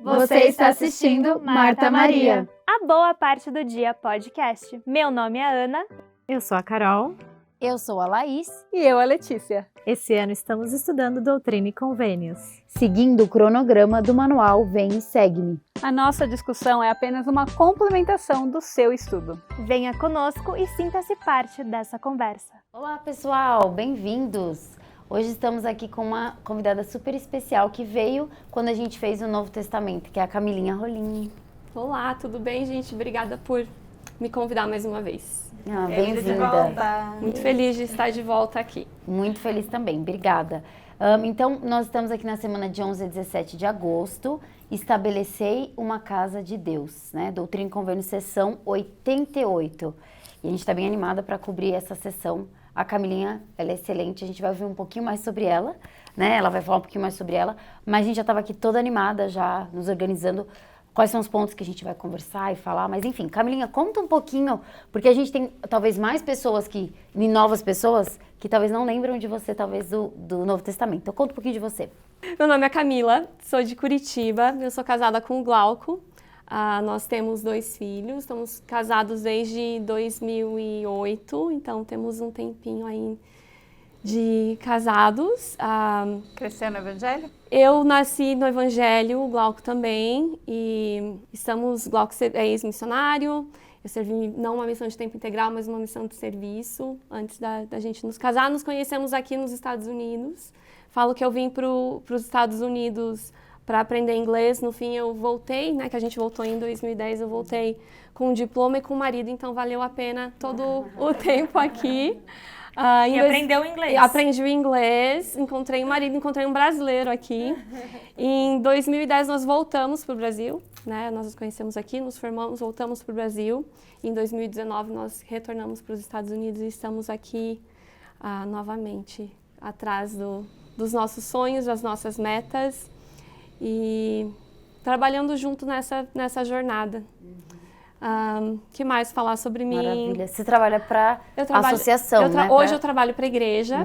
Você está assistindo Marta Maria, a Boa Parte do Dia podcast. Meu nome é Ana. Eu sou a Carol. Eu sou a Laís. E eu a Letícia. Esse ano estamos estudando Doutrina e Convênios, seguindo o cronograma do manual Vem e Segue-me. A nossa discussão é apenas uma complementação do seu estudo. Venha conosco e sinta-se parte dessa conversa. Olá pessoal, bem-vindos! Hoje estamos aqui com uma convidada super especial que veio quando a gente fez o Novo Testamento, que é a Camilinha Rolim. Olá, tudo bem, gente? Obrigada por me convidar mais uma vez. Bem-vinda. Muito feliz de estar de volta aqui. Muito feliz também, obrigada. Então, nós estamos aqui na semana de 11 a 17 de agosto. Estabelecei uma casa de Deus, né? Doutrina e Convênios, sessão 88. E a gente está bem animada para cobrir essa sessão. A Camilinha, ela é excelente, a gente vai ouvir um pouquinho mais sobre ela, né? Ela vai falar um pouquinho mais sobre ela, mas a gente já estava aqui toda animada, já nos organizando quais são os pontos que a gente vai conversar e falar. Mas enfim, Camilinha, conta um pouquinho, porque a gente tem talvez mais pessoas novas pessoas, que talvez não lembram de você, talvez, do Novo Testamento. Então conta um pouquinho de você. Meu nome é Camila, sou de Curitiba, eu sou casada com o Glauco. Nós temos 2 filhos, estamos casados desde 2008, então temos um tempinho aí de casados. Cresceu no Evangelho? Eu nasci no Evangelho, o Glauco também, e Glauco é ex-missionário, eu servi não uma missão de tempo integral, mas uma missão de serviço, antes da gente nos casar. Nos conhecemos aqui nos Estados Unidos, falo que eu vim para os Estados Unidos para aprender inglês. No fim eu voltei, né, que a gente voltou em 2010, eu voltei com um diploma e com um marido, então valeu a pena todo o tempo aqui. E aprendeu inglês? Aprendi o inglês, encontrei um marido, encontrei um brasileiro aqui. Em 2010 nós voltamos para o Brasil, né, nós nos conhecemos aqui, nos formamos, voltamos para o Brasil. Em 2019 nós retornamos para os Estados Unidos e estamos aqui novamente, atrás dos nossos sonhos, das nossas metas. E trabalhando junto nessa jornada. Que mais falar sobre mim? Maravilha. Você trabalha para a associação, né? Hoje eu trabalho para a igreja.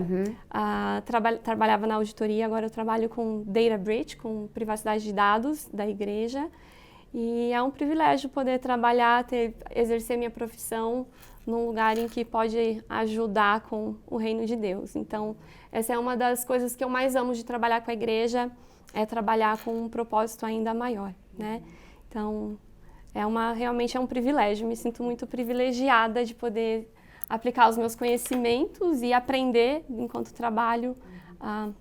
Trabalhava na auditoria, agora eu trabalho com Data Breach, com privacidade de dados da igreja. E é um privilégio poder trabalhar, exercer minha profissão num lugar em que pode ajudar com o reino de Deus. Então, essa é uma das coisas que eu mais amo de trabalhar com a igreja, é trabalhar com um propósito ainda maior, né? Então, realmente é um privilégio, me sinto muito privilegiada de poder aplicar os meus conhecimentos e aprender enquanto trabalho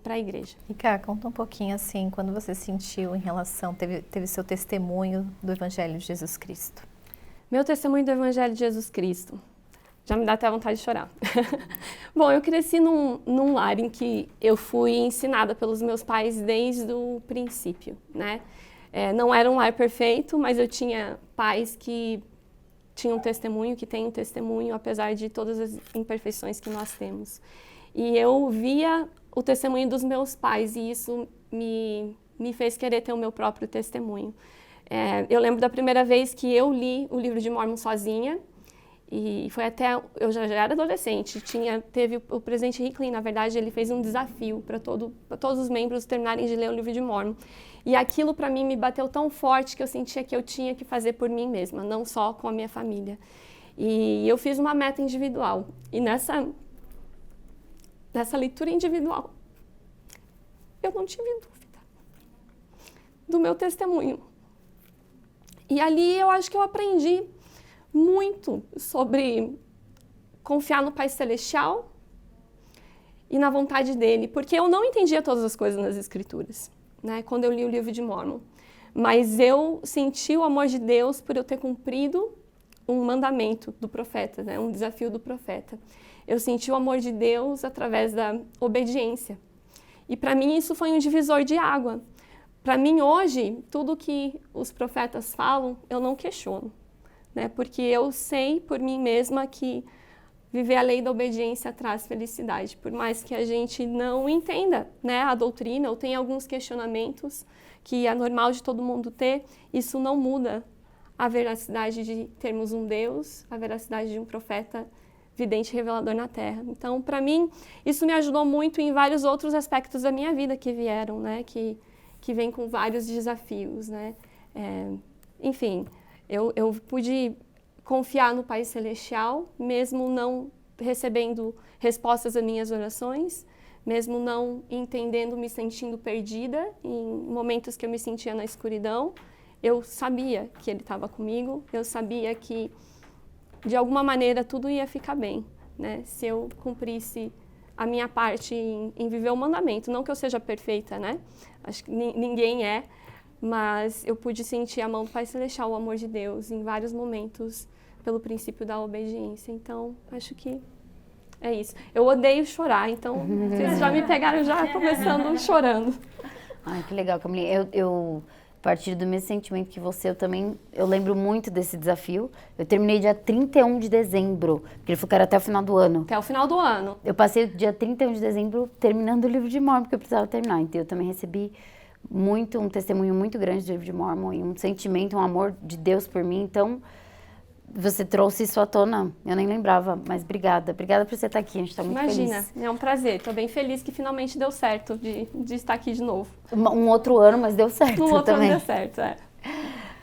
para a igreja. E Cá, conta um pouquinho assim, quando você sentiu em relação, teve seu testemunho do Evangelho de Jesus Cristo. Meu testemunho do Evangelho de Jesus Cristo. Já me dá até vontade de chorar. Bom, eu cresci num lar em que eu fui ensinada pelos meus pais desde o princípio, né? Não era um lar perfeito, mas eu tinha pais que tinham testemunho, que têm um testemunho, apesar de todas as imperfeições que nós temos. E eu via o testemunho dos meus pais e isso me fez querer ter o meu próprio testemunho. Eu lembro da primeira vez que eu li o livro de Mórmon sozinha. E foi eu já era adolescente, teve o presidente Hinckley, na verdade, ele fez um desafio para todos os membros terminarem de ler o livro de Mórmon. E aquilo para mim me bateu tão forte que eu sentia que eu tinha que fazer por mim mesma, não só com a minha família. E eu fiz uma meta individual. E nessa leitura individual, eu não tive dúvida do meu testemunho. E ali eu acho que eu aprendi muito sobre confiar no Pai Celestial e na vontade dele, porque eu não entendia todas as coisas nas Escrituras, né, quando eu li o livro de Mórmon, mas eu senti o amor de Deus por eu ter cumprido um mandamento do profeta, né, um desafio do profeta. Eu senti o amor de Deus através da obediência. E para mim isso foi um divisor de água. Para mim hoje, tudo que os profetas falam, eu não questiono. Né, porque eu sei por mim mesma que viver a lei da obediência traz felicidade, por mais que a gente não entenda, né, a doutrina ou tenha alguns questionamentos que é normal de todo mundo ter, isso não muda a veracidade de termos um Deus, a veracidade de um profeta vidente e revelador na Terra. Então, para mim, isso me ajudou muito em vários outros aspectos da minha vida que vieram, né, que que vem com vários desafios, né? Enfim, eu pude confiar no Pai Celestial, mesmo não recebendo respostas às minhas orações, mesmo não entendendo, me sentindo perdida em momentos que eu me sentia na escuridão. Eu sabia que Ele estava comigo, eu sabia que, de alguma maneira, tudo ia ficar bem, né? Se eu cumprisse a minha parte em viver o mandamento. Não que eu seja perfeita, né? Acho que ninguém é, mas eu pude sentir a mão do Pai Celestial, o amor de Deus, em vários momentos, pelo princípio da obediência. Então, acho que é isso. Eu odeio chorar, então vocês já me pegaram já começando chorando. Ai, que legal, Camilinha. Eu a partir do mesmo sentimento que você, eu lembro muito desse desafio. Eu terminei dia 31 de dezembro, porque ele falou que era até o final do ano. Até o final do ano. Eu passei o dia 31 de dezembro terminando o livro de Mórmon, porque eu precisava terminar. Então, eu também recebi um testemunho muito grande do livro de Mórmon, e um sentimento, um amor de Deus por mim. Então, você trouxe isso à tona, eu nem lembrava, mas obrigada. Obrigada por você estar aqui, a gente está muito feliz. Imagina, é um prazer. Estou bem feliz que finalmente deu certo de estar aqui de novo. Um outro ano, mas deu certo Um outro também. ano deu certo,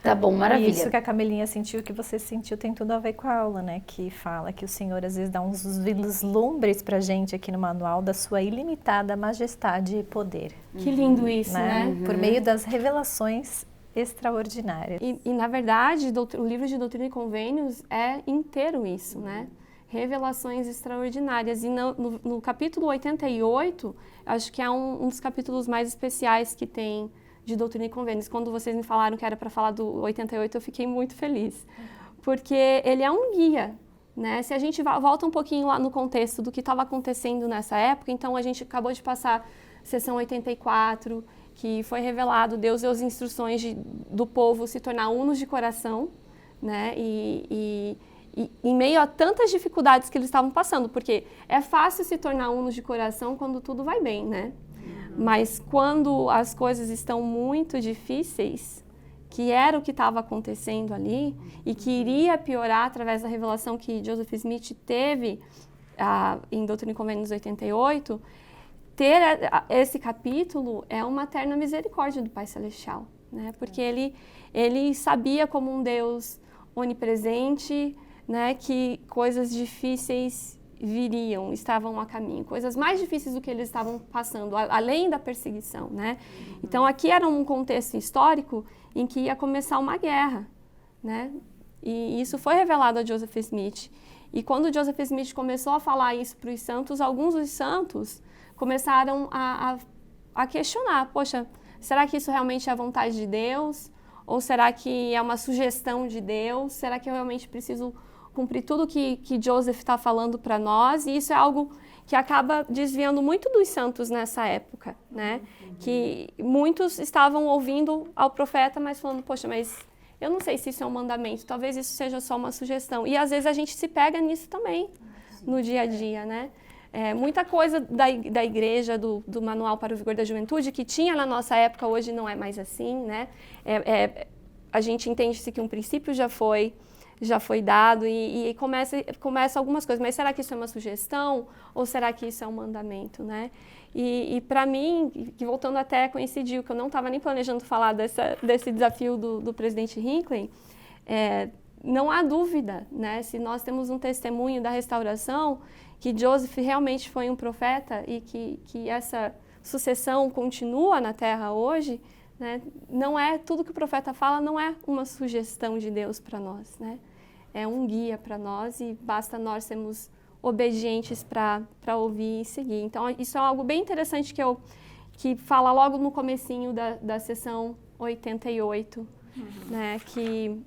Tá bom, maravilha. Isso que a Camilinha sentiu, que você sentiu, tem tudo a ver com a aula, né? Que fala que o Senhor às vezes dá uns vislumbres pra gente aqui no manual da sua ilimitada majestade e poder. Que lindo isso, né? Por meio das revelações extraordinárias. E na verdade, o livro de Doutrina e Convênios é inteiro isso, né? Revelações extraordinárias. E no capítulo 88, acho que é um dos capítulos mais especiais que tem de Doutrina e Convênios. Quando vocês me falaram que era para falar do 88, eu fiquei muito feliz. Porque ele é um guia, né? Se a gente volta um pouquinho lá no contexto do que estava acontecendo nessa época, então a gente acabou de passar sessão 84, que foi revelado, Deus deu as instruções do povo se tornar unos de coração, né? E em meio a tantas dificuldades que eles estavam passando, porque é fácil se tornar unos de coração quando tudo vai bem, né? Mas quando as coisas estão muito difíceis, que era o que estava acontecendo ali, e que iria piorar através da revelação que Joseph Smith teve em Doutrina e Convênios 88, ter esse capítulo é uma eterna misericórdia do Pai Celestial, né? Porque ele sabia como um Deus onipresente, né, que coisas difíceis estavam a caminho, coisas mais difíceis do que eles estavam passando, além da perseguição, né? Então aqui era um contexto histórico em que ia começar uma guerra, né? E isso foi revelado a Joseph Smith. E quando Joseph Smith começou a falar isso para os santos, alguns dos santos começaram a questionar, poxa, será que isso realmente é a vontade de Deus? Ou será que é uma sugestão de Deus? Será que eu realmente preciso cumprir tudo que Joseph está falando para nós? E isso é algo que acaba desviando muito dos santos nessa época, né? Que muitos estavam ouvindo ao profeta, mas falando, poxa, mas eu não sei se isso é um mandamento, talvez isso seja só uma sugestão. E às vezes a gente se pega nisso também, no dia a dia, né? Muita coisa da igreja, do Manual para o Vigor da Juventude, que tinha na nossa época, hoje não é mais assim, né? A gente entende-se que um princípio já foi dado e começa algumas coisas. Mas será que isso é uma sugestão ou será que isso é um mandamento, né? E para mim, que voltando até coincidiu, que eu não estava nem planejando falar desse desafio do presidente Hinckley, não há dúvida, né? Se nós temos um testemunho da restauração, que Joseph realmente foi um profeta e que essa sucessão continua na Terra hoje, né? Não é tudo que o profeta fala, não é uma sugestão de Deus para nós, né? É um guia para nós e basta nós sermos obedientes para ouvir e seguir. Então, isso é algo bem interessante que fala logo no comecinho da sessão 88, né? Que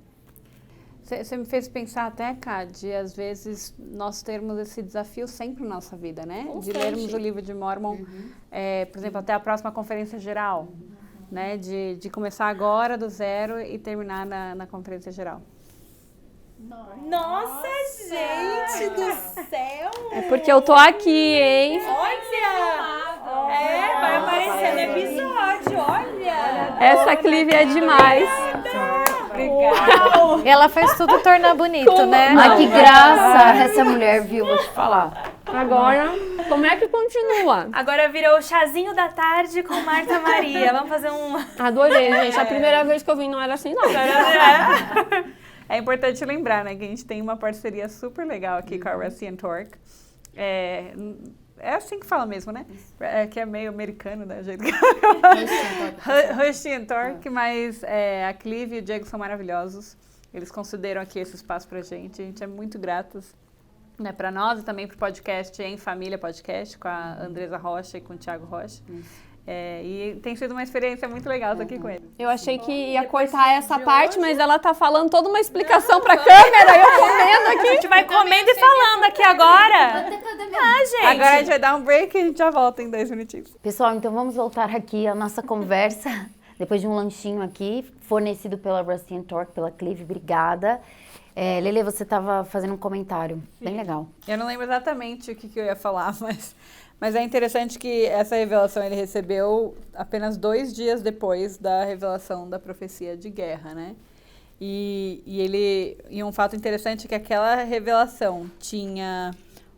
Você me fez pensar até, Ká, de às vezes nós termos esse desafio sempre na nossa vida, né? De lermos o livro de Mórmon, por exemplo, até a próxima conferência geral, né? De começar agora do zero e terminar na conferência geral. Nossa, gente do céu! é porque eu tô aqui, hein? Olha! Vai aparecer no episódio, olha! Essa Clive é demais. Obrigada! Ela faz tudo tornar bonito, né? Ai, que graça essa mulher, viu? Vou te falar. Agora, Como é que continua? Agora virou o chazinho da tarde com Marta Maria. Vamos fazer um... Adorei, gente. A primeira vez que eu vim não era assim, não. É importante lembrar, né, que a gente tem uma parceria super legal aqui com a Rusty Torque. É assim que fala mesmo, né? Que é meio americano, né? Rusty Torque, mas a Clive e o Diego são maravilhosos. Eles consideram aqui esse espaço pra gente. A gente é muito gratos, né, para nós e também pro podcast Em Família Podcast, com a Andresa Rocha e com o Thiago Rocha. E tem sido uma experiência muito legal estar aqui com eles. Eu achei que ia cortar essa parte, mas ela tá falando toda uma explicação pra câmera, eu comendo aqui. A gente vai comendo e falando aqui agora. Gente. Agora a gente vai dar um break e a gente já volta em 2 minutinhos. Pessoal, então vamos voltar aqui à nossa conversa, depois de um lanchinho aqui, fornecido pela Rusty Torque, pela Clive, obrigada. Lele, você estava fazendo um comentário bem legal. Eu não lembro exatamente o que eu ia falar, mas é interessante que essa revelação ele recebeu apenas 2 dias depois da revelação da profecia de guerra, né? E um fato interessante é que aquela revelação tinha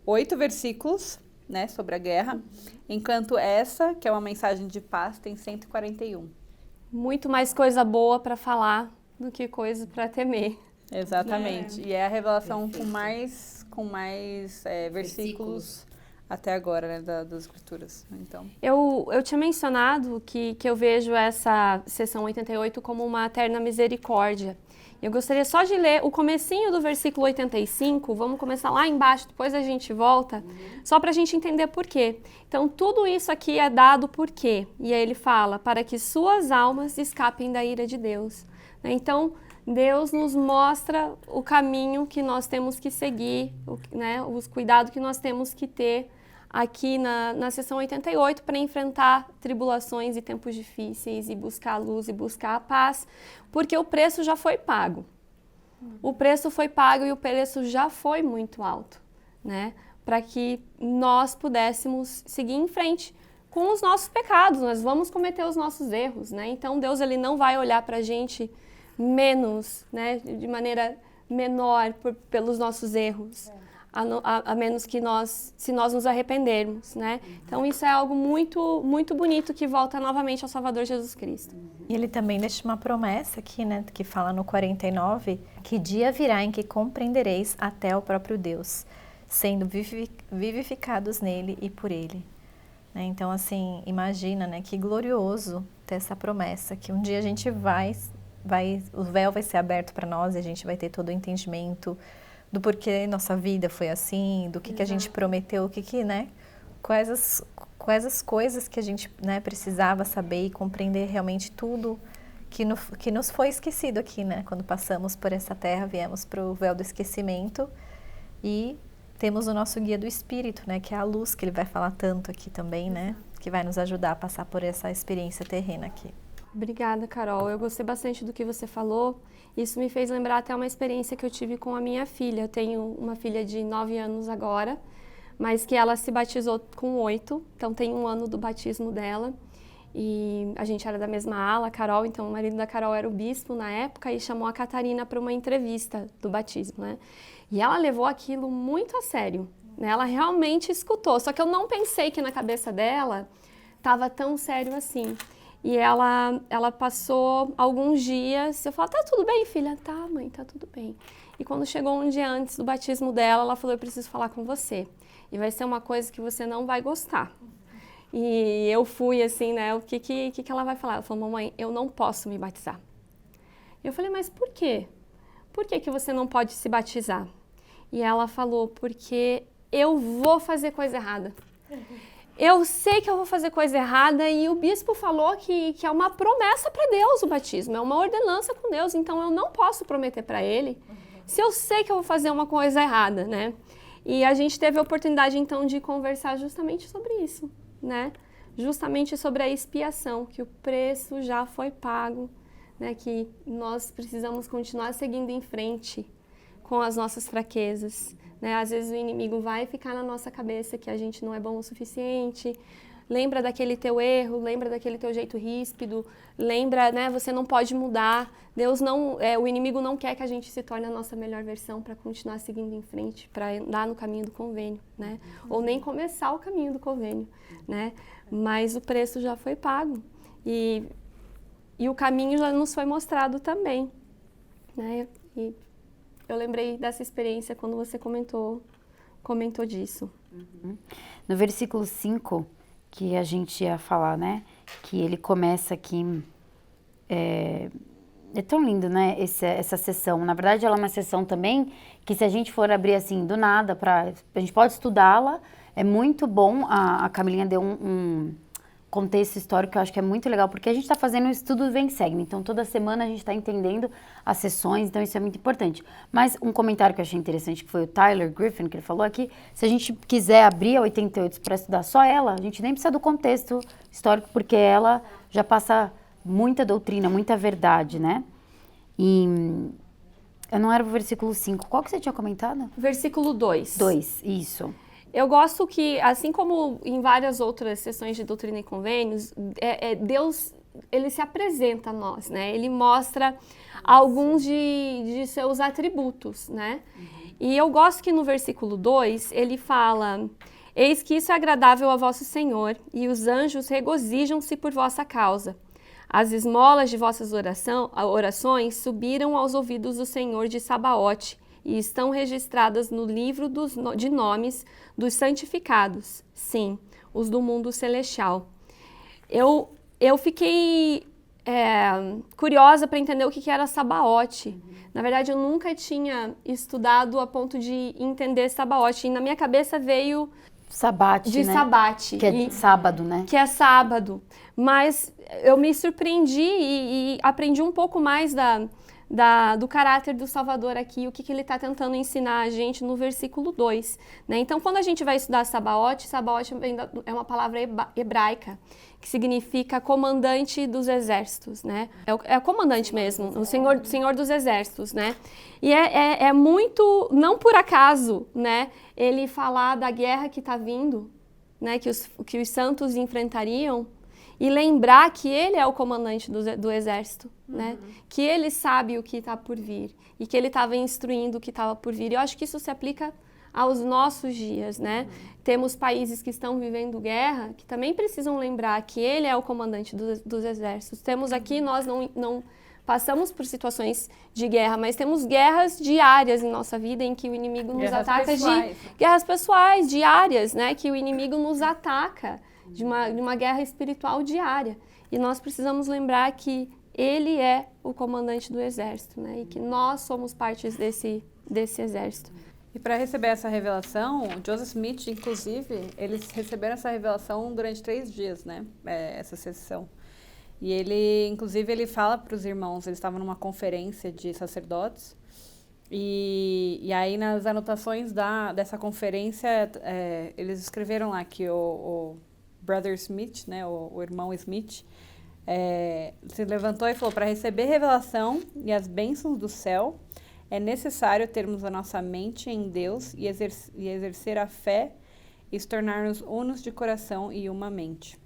8 versículos, né, sobre a guerra, enquanto essa, que é uma mensagem de paz, tem 141. Muito mais coisa boa pra falar do que coisa pra temer. Exatamente. E é a revelação com mais versículos até agora, né, das escrituras. Então. Eu tinha mencionado que eu vejo essa sessão 88 como uma eterna misericórdia. Eu gostaria só de ler o comecinho do versículo 85, vamos começar lá embaixo, depois a gente volta, só para a gente entender por quê. Então, tudo isso aqui é dado por quê? E aí ele fala, para que suas almas escapem da ira de Deus. Então, Deus nos mostra o caminho que nós temos que seguir, né, os cuidados que nós temos que ter aqui na sessão 88 para enfrentar tribulações e tempos difíceis e buscar a luz e buscar a paz, porque o preço já foi pago. O preço foi pago e o preço já foi muito alto, né? Para que nós pudéssemos seguir em frente com os nossos pecados, nós vamos cometer os nossos erros, né? Então Deus ele não vai olhar para a gente menos, né? De maneira menor pelos nossos erros. A menos que se nós nos arrependermos, né? Então isso é algo muito, muito bonito que volta novamente ao Salvador Jesus Cristo. E ele também deixa uma promessa aqui, né, que fala no 49, que dia virá em que compreendereis até o próprio Deus, sendo vivificados nele e por ele. Né? Então, assim, imagina, né, que glorioso ter essa promessa, que um dia a gente o véu vai ser aberto para nós e a gente vai ter todo o entendimento do porquê nossa vida foi assim, do que a gente prometeu, né? Quais as coisas que a gente, né, precisava saber e compreender realmente tudo que nos foi esquecido aqui, né? Quando passamos por essa terra, viemos para o véu do esquecimento e temos o nosso guia do Espírito, né? Que é a luz, que ele vai falar tanto aqui também, né? Que vai nos ajudar a passar por essa experiência terrena aqui. Obrigada, Carol. Eu gostei bastante do que você falou. Isso me fez lembrar até uma experiência que eu tive com a minha filha. Eu tenho uma filha de 9 anos agora, mas que ela se batizou com 8, então tem 1 ano do batismo dela. E a gente era da mesma ala, a Carol, então o marido da Carol era o bispo na época e chamou a Catarina para uma entrevista do batismo, né? E ela levou aquilo muito a sério, né? Ela realmente escutou, só que eu não pensei que na cabeça dela estava tão sério assim. E ela passou alguns dias, eu falei, tá tudo bem, filha? Tá, mãe, tá tudo bem. E quando chegou um dia antes do batismo dela, ela falou, eu preciso falar com você. E vai ser uma coisa que você não vai gostar. E eu fui assim, né, o que ela vai falar? Ela falou, mamãe, eu não posso me batizar. Eu falei, mas por quê? Por que você não pode se batizar? E ela falou, porque eu vou fazer coisa errada. Eu sei que eu vou fazer coisa errada e o bispo falou que é uma promessa para Deus o batismo, é uma ordenança com Deus, então eu não posso prometer para ele se eu sei que eu vou fazer uma coisa errada, né? E a gente teve a oportunidade então de conversar justamente sobre isso, né? Justamente sobre a expiação, que o preço já foi pago, né? Que nós precisamos continuar seguindo em frente com as nossas fraquezas. Né? Às vezes o inimigo vai ficar na nossa cabeça que a gente não é bom o suficiente, lembra daquele teu erro, lembra daquele teu jeito ríspido, lembra, né, você não pode mudar. Deus não, o inimigo não quer que a gente se torne a nossa melhor versão para continuar seguindo em frente, para andar no caminho do convênio, né? Ou nem começar o caminho do convênio, né? Mas o preço já foi pago e o caminho já nos foi mostrado também, né? E eu lembrei dessa experiência quando você comentou disso. No versículo 5, que a gente ia falar, né? Que ele começa aqui... É tão lindo, né? Essa sessão. Na verdade, ela é uma sessão também que, se a gente for abrir assim do nada, a gente pode estudá-la. É muito bom. A Camilinha deu um contexto histórico que eu acho que é muito legal, porque a gente está fazendo um estudo Vem Segue. Então, toda semana a gente está entendendo as sessões, então isso é muito importante. Mas um comentário que eu achei interessante, que foi o Tyler Griffin, que ele falou aqui, se a gente quiser abrir a 88 para estudar só ela, a gente nem precisa do contexto histórico, porque ela já passa muita doutrina, muita verdade, né? E eu não era o versículo 5. Qual que você tinha comentado? Versículo 2. 2, isso. Eu gosto que, assim como em várias outras sessões de Doutrina e Convênios, Deus, ele se apresenta a nós, né? Ele mostra alguns de seus atributos, né? E eu gosto que no versículo 2, ele fala: eis que isso é agradável a vosso Senhor, e os anjos regozijam-se por vossa causa. As esmolas de vossas orações subiram aos ouvidos do Senhor de Sabaote, e estão registradas no livro de nomes dos santificados, sim, os do mundo celestial. Eu fiquei curiosa para entender o que era Sabaote. Na verdade, eu nunca tinha estudado a ponto de entender Sabaote, e na minha cabeça veio Sabate, de né? Sabate. Que é sábado, né? Que é sábado. Mas eu me surpreendi e aprendi um pouco mais do caráter do Salvador aqui, o que ele está tentando ensinar a gente no versículo 2. Né? Então, quando a gente vai estudar Sabaote é uma palavra hebraica, que significa comandante dos exércitos, né? É o comandante mesmo, o senhor dos exércitos, né? E é muito, não por acaso, né? Ele falar da guerra que está vindo, né? Que os santos enfrentariam, e lembrar que ele é o comandante do exército, né? Que ele sabe o que está por vir e que ele estava instruindo o que estava por vir. E eu acho que isso se aplica aos nossos dias, né? Temos países que estão vivendo guerra, que também precisam lembrar que ele é o comandante dos exércitos. Temos aqui, nós não passamos por situações de guerra, mas temos guerras diárias em nossa vida em que o inimigo nos ataca guerras pessoais diárias, né? Que o inimigo nos ataca de uma guerra espiritual diária. E nós precisamos lembrar que ele é o comandante do exército, né? E que nós somos partes desse exército. E para receber essa revelação, o Joseph Smith, inclusive, eles receberam essa revelação durante 3 dias, né? Essa sessão. E ele, inclusive, ele fala para os irmãos, eles estavam numa conferência de sacerdotes, e aí nas anotações dessa conferência, eles escreveram lá que o Brother Smith, né, o irmão Smith, se levantou e falou: para receber revelação e as bênçãos do céu, é necessário termos a nossa mente em Deus e exercer a fé e se tornar-nos unos de coração e uma mente.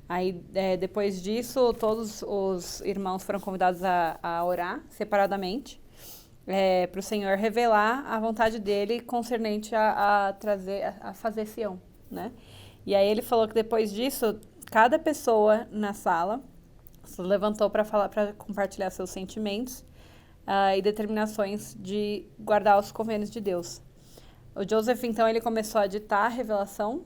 Aí, depois disso, todos os irmãos foram convidados a orar separadamente para o Senhor revelar a vontade dele concernente a fazer Sião, né? E aí ele falou que depois disso, cada pessoa na sala se levantou para compartilhar seus sentimentos e determinações de guardar os convênios de Deus. O Joseph, então, ele começou a ditar a revelação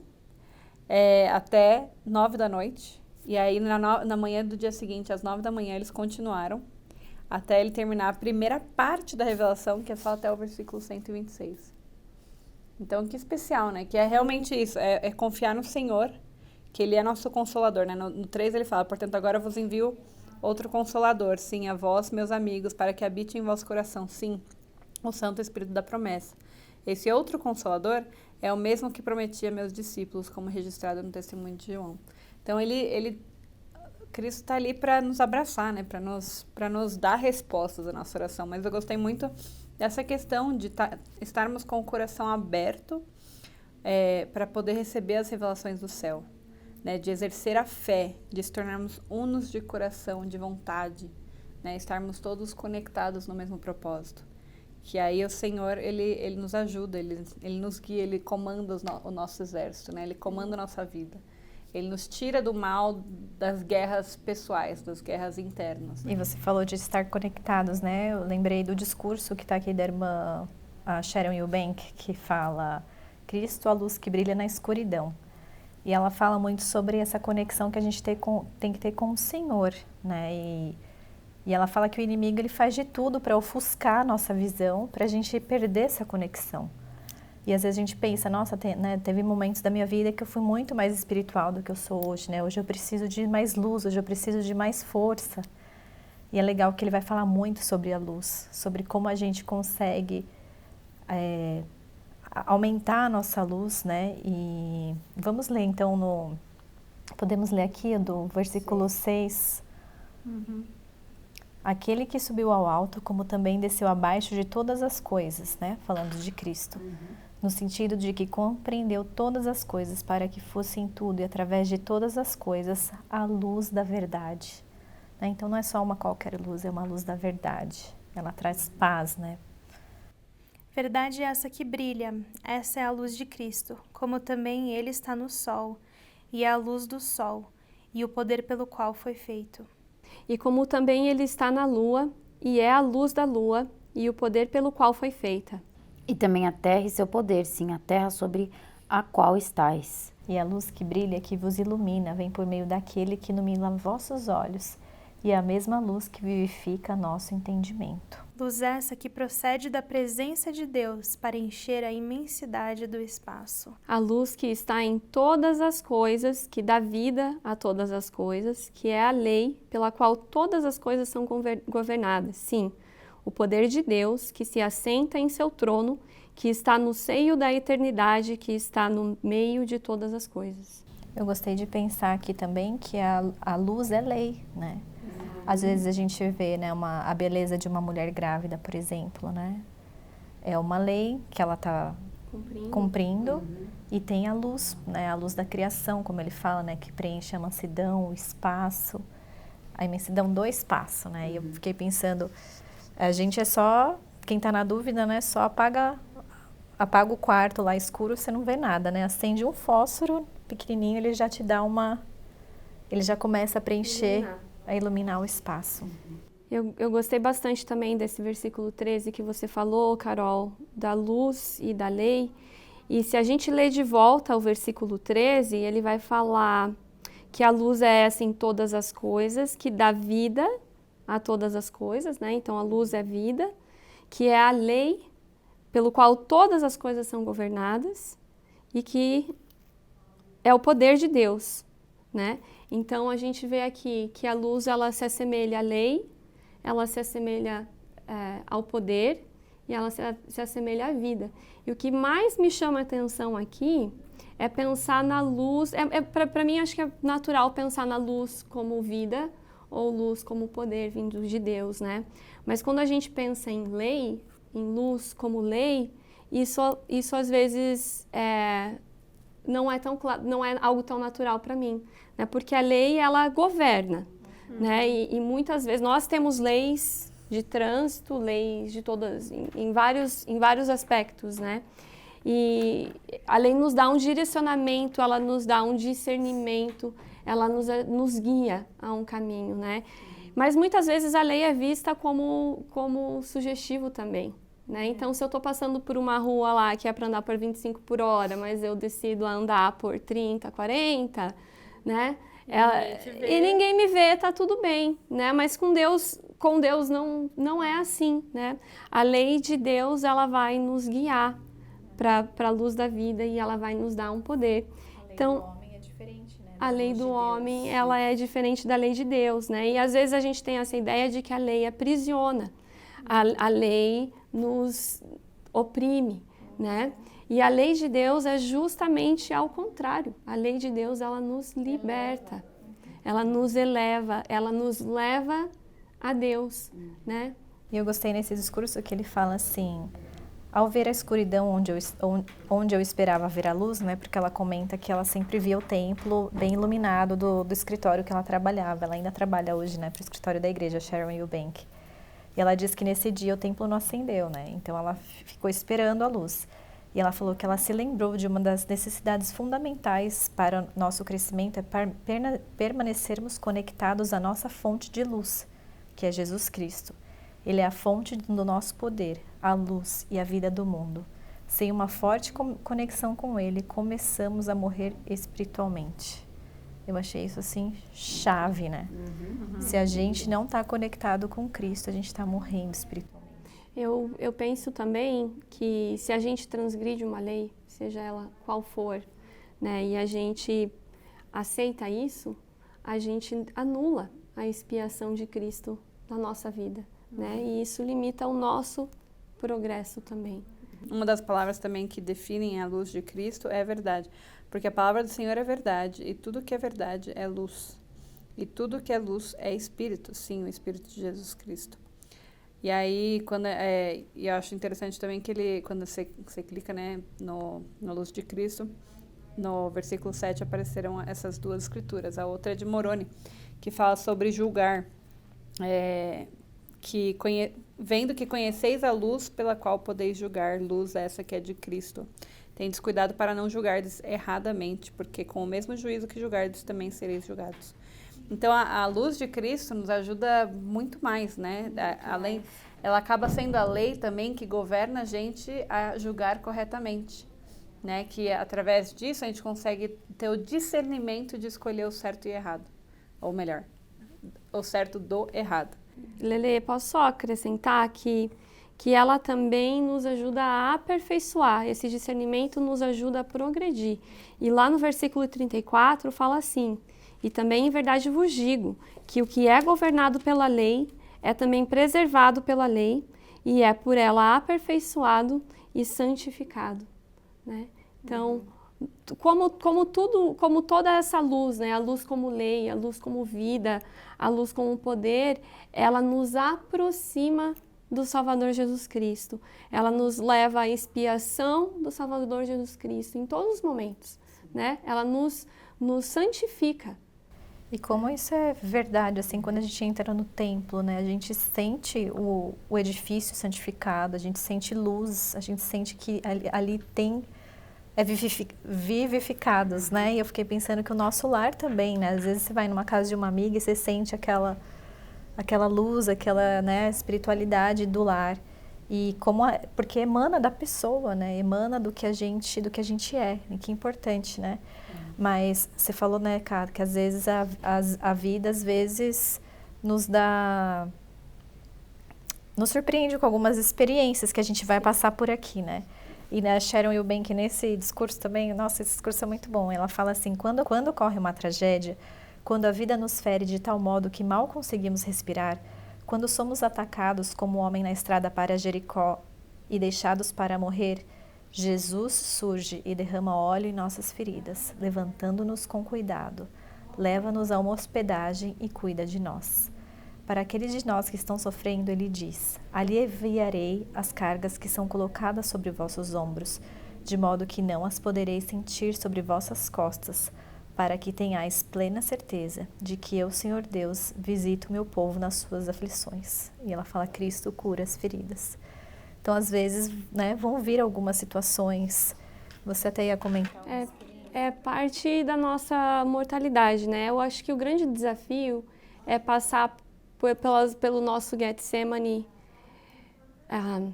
até 9 da noite. E aí, na manhã do dia seguinte, às 9 da manhã, eles continuaram até ele terminar a primeira parte da revelação, que é só até o versículo 126. Então, que especial, né? Que é realmente isso, é confiar no Senhor, que Ele é nosso Consolador, né? No 3 ele fala: portanto, agora vos envio outro Consolador, sim, a vós, meus amigos, para que habite em vosso coração, sim, o Santo Espírito da promessa. Esse outro Consolador é o mesmo que prometia a meus discípulos, como registrado no testemunho de João. Então, Cristo está ali para nos abraçar, né? Para nos dar respostas à nossa oração. Mas eu gostei muito dessa questão de estarmos com o coração aberto para poder receber as revelações do céu. né, de exercer a fé, de se tornarmos unos de coração, de vontade, né, estarmos todos conectados no mesmo propósito. Que aí o Senhor, ele nos ajuda, ele nos guia, ele comanda o nosso exército, né, ele comanda a nossa vida. Ele nos tira do mal das guerras pessoais, das guerras internas. E você falou de estar conectados, né? Eu lembrei do discurso que está aqui da irmã a Sharon Eubank, que fala Cristo, a luz que brilha na escuridão. E ela fala muito sobre essa conexão que a gente tem que ter com o Senhor, né? E ela fala que o inimigo ele faz de tudo para ofuscar a nossa visão, para a gente perder essa conexão. E às vezes a gente pensa, nossa, teve momentos da minha vida que eu fui muito mais espiritual do que eu sou hoje, né? Hoje eu preciso de mais luz, hoje eu preciso de mais força. E é legal que ele vai falar muito sobre a luz, sobre como a gente consegue aumentar a nossa luz, né? E vamos ler então podemos ler aqui do versículo 6. Aquele que subiu ao alto, como também desceu abaixo de todas as coisas, né? Falando de Cristo. No sentido de que compreendeu todas as coisas para que fossem tudo e através de todas as coisas a luz da verdade. Né? Então não é só uma qualquer luz, é uma luz da verdade. Ela traz paz, né? Verdade é essa que brilha, essa é a luz de Cristo, como também ele está no sol, e é a luz do sol, e o poder pelo qual foi feito. E como também ele está na lua, e é a luz da lua, e o poder pelo qual foi feita. E também a terra e seu poder, sim, a terra sobre a qual estais. E a luz que brilha, que vos ilumina, vem por meio daquele que ilumina vossos olhos, e é a mesma luz que vivifica nosso entendimento. Luz essa que procede da presença de Deus para encher a imensidade do espaço. A luz que está em todas as coisas, que dá vida a todas as coisas, que é a lei pela qual todas as coisas são governadas. Sim, o poder de Deus que se assenta em seu trono, que está no seio da eternidade, que está no meio de todas as coisas. Eu gostei de pensar aqui também que a luz é lei, né? Às vezes a gente vê, né, a beleza de uma mulher grávida, por exemplo, né? É uma lei que ela está cumprindo e tem a luz, né? A luz da criação, como ele fala, né? Que preenche a mansidão, o espaço, a imensidão do espaço, né? E eu fiquei pensando, a gente é só, quem está na dúvida, né? Só apaga o quarto lá escuro, você não vê nada, né? Acende um fósforo pequenininho, ele já te dá ele já começa a preencher, a iluminar o espaço. Eu gostei bastante também desse versículo 13 que você falou, Carol, da luz e da lei. E se a gente ler de volta o versículo 13, ele vai falar que a luz é essa em todas as coisas, que dá vida a todas as coisas, né? Então a luz é vida, que é a lei pelo qual todas as coisas são governadas e que é o poder de Deus, né? Então a gente vê aqui que a luz ela se assemelha à lei, ela se assemelha ao poder e ela se assemelha à vida. E o que mais me chama a atenção aqui é pensar na luz, para mim acho que é natural pensar na luz como vida ou luz como poder vindo de Deus, né? Mas quando a gente pensa em lei, em luz como lei, isso às vezes não é algo tão natural para mim, né? Porque a lei ela governa, né? E muitas vezes nós temos leis de trânsito, leis de todas em vários aspectos, né? E a lei nos dá um direcionamento, ela nos dá um discernimento, ela nos guia a um caminho, né? Mas muitas vezes a lei é vista como sugestivo também, né? Então, se eu estou passando por uma rua lá que é para andar por 25 por hora, mas eu decido andar por 30, 40, né? E ninguém me vê, tá tudo bem, né? Mas com Deus não é assim, né? A lei de Deus, ela vai nos guiar para a luz da vida e ela vai nos dar um poder. Então, a lei do homem, ela é diferente da lei de Deus, né? E às vezes a gente tem essa ideia de que a lei aprisiona, a lei nos oprime, né? E a lei de Deus é justamente ao contrário. A lei de Deus, ela nos liberta, ela nos eleva, ela nos leva a Deus, né? E eu gostei nesse discurso que ele fala assim, Ao ver a escuridão onde eu esperava ver a luz, né, porque ela comenta que ela sempre via o templo bem iluminado do escritório que ela trabalhava. Ela ainda trabalha hoje, né, para o escritório da igreja, Sharon Eubank. E ela diz que nesse dia o templo não acendeu, né, então ela ficou esperando a luz. E ela falou que ela se lembrou de uma das necessidades fundamentais para o nosso crescimento, é permanecermos conectados à nossa fonte de luz, que é Jesus Cristo. Ele é a fonte do nosso poder, a luz e a vida do mundo. Sem uma forte conexão com Ele, começamos a morrer espiritualmente. Eu achei isso assim chave, né? Se a gente não está conectado com Cristo, a gente está morrendo espiritualmente. Eu penso também que se a gente transgride uma lei, seja ela qual for, né, e a gente aceita isso, a gente anula a expiação de Cristo na nossa vida, né? E isso limita o nosso progresso também. Uma das palavras também que definem a luz de Cristo é a verdade, porque a palavra do Senhor é verdade e tudo que é verdade é luz. E tudo que é luz é Espírito, sim, o Espírito de Jesus Cristo. E aí, e eu acho interessante também que quando você clica, né, no Luz de Cristo, no versículo 7 apareceram essas duas escrituras. A outra é de Moroni, que fala sobre julgar, vendo que conheceis a luz pela qual podeis julgar, luz essa que é de Cristo. Tendes cuidado para não julgardes erradamente, porque com o mesmo juízo que julgardes também sereis julgados. Então, a luz de Cristo nos ajuda muito mais, né? Ela acaba sendo a lei também que governa a gente a julgar corretamente, né? Que através disso a gente consegue ter o discernimento de escolher o certo e errado. Ou melhor, o certo do errado. Lele, posso só acrescentar que ela também nos ajuda a aperfeiçoar, esse discernimento nos ajuda a progredir. E lá no versículo 34 fala assim: e também em verdade vos digo, que o que é governado pela lei é também preservado pela lei e é por ela aperfeiçoado e santificado, né? Então, como toda essa luz, né? A luz como lei, a luz como vida, a luz como poder, ela nos aproxima do Salvador Jesus Cristo. Ela nos leva à expiação do Salvador Jesus Cristo em todos os momentos, né? Ela nos santifica. E como isso é verdade, assim, quando a gente entra no templo, né, a gente sente o edifício santificado, a gente sente luz, a gente sente que ali tem vivificados, né? E eu fiquei pensando que o nosso lar também, né? Às vezes você vai numa casa de uma amiga e você sente aquela luz, aquela, né, espiritualidade do lar. E porque emana da pessoa, né? Emana do que a gente é, e que é importante, né? Mas você falou, né, cara, que às vezes a vida, às vezes, nos surpreende com algumas experiências que a gente vai passar por aqui, né? E a Sharon Eubank, nesse discurso também, nossa, esse discurso é muito bom. Ela fala assim, quando ocorre uma tragédia, quando a vida nos fere de tal modo que mal conseguimos respirar, quando somos atacados como o homem na estrada para Jericó e deixados para morrer, Jesus surge e derrama óleo em nossas feridas, levantando-nos com cuidado, leva-nos a uma hospedagem e cuida de nós. Para aqueles de nós que estão sofrendo, ele diz: aliviarei as cargas que são colocadas sobre vossos ombros, de modo que não as podereis sentir sobre vossas costas, para que tenhais plena certeza de que eu, Senhor Deus, visito o meu povo nas suas aflições. E ela fala: Cristo cura as feridas. Então, às vezes, né, vão vir algumas situações, você até ia comentar. É parte da mortalidade, né? Eu acho que o grande desafio é passar pelo nosso Getsemane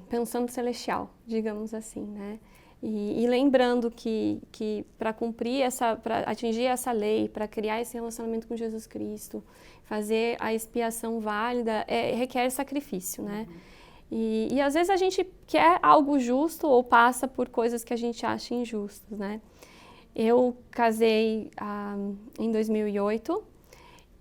pensando celestial, digamos assim, né? E lembrando que para para atingir essa lei, para criar esse relacionamento com Jesus Cristo, fazer a expiação válida, requer sacrifício, né? E às vezes a gente quer algo justo ou passa por coisas que a gente acha injustas, né? Eu casei em 2008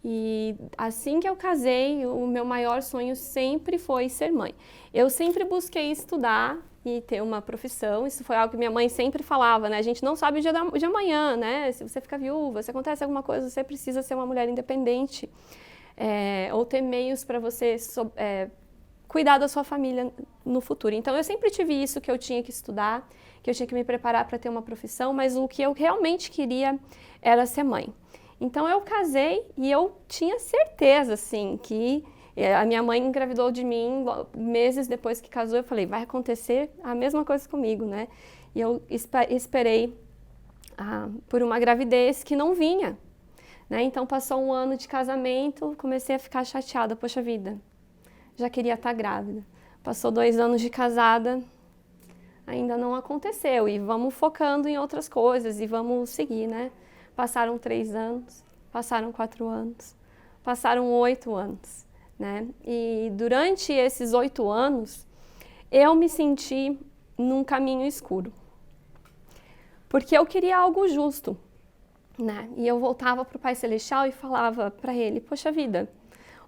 e assim que eu casei, o meu maior sonho sempre foi ser mãe. Eu sempre busquei estudar e ter uma profissão, isso foi algo que minha mãe sempre falava, né? A gente não sabe o dia de amanhã, né? Se você fica viúva, se acontece alguma coisa, você precisa ser uma mulher independente ou ter meios para você cuidar da sua família no futuro. Então, eu sempre tive isso, que eu tinha que estudar, que eu tinha que me preparar para ter uma profissão, mas o que eu realmente queria era ser mãe. Então, eu casei e eu tinha certeza, assim, que a minha mãe engravidou de mim meses depois que casou. Eu falei, vai acontecer a mesma coisa comigo, né? E eu esperei por uma gravidez que não vinha, né? Então, passou um ano de casamento, comecei a ficar chateada. Poxa vida, já queria estar grávida. Passou 2 anos de casada, ainda não aconteceu. E vamos focando em outras coisas e vamos seguir, né? Passaram 3 anos, passaram 4 anos, passaram 8 anos, né? E durante esses 8 anos, eu me senti num caminho escuro. Porque eu queria algo justo, né? E eu voltava para o Pai Celestial e falava para ele, poxa vida,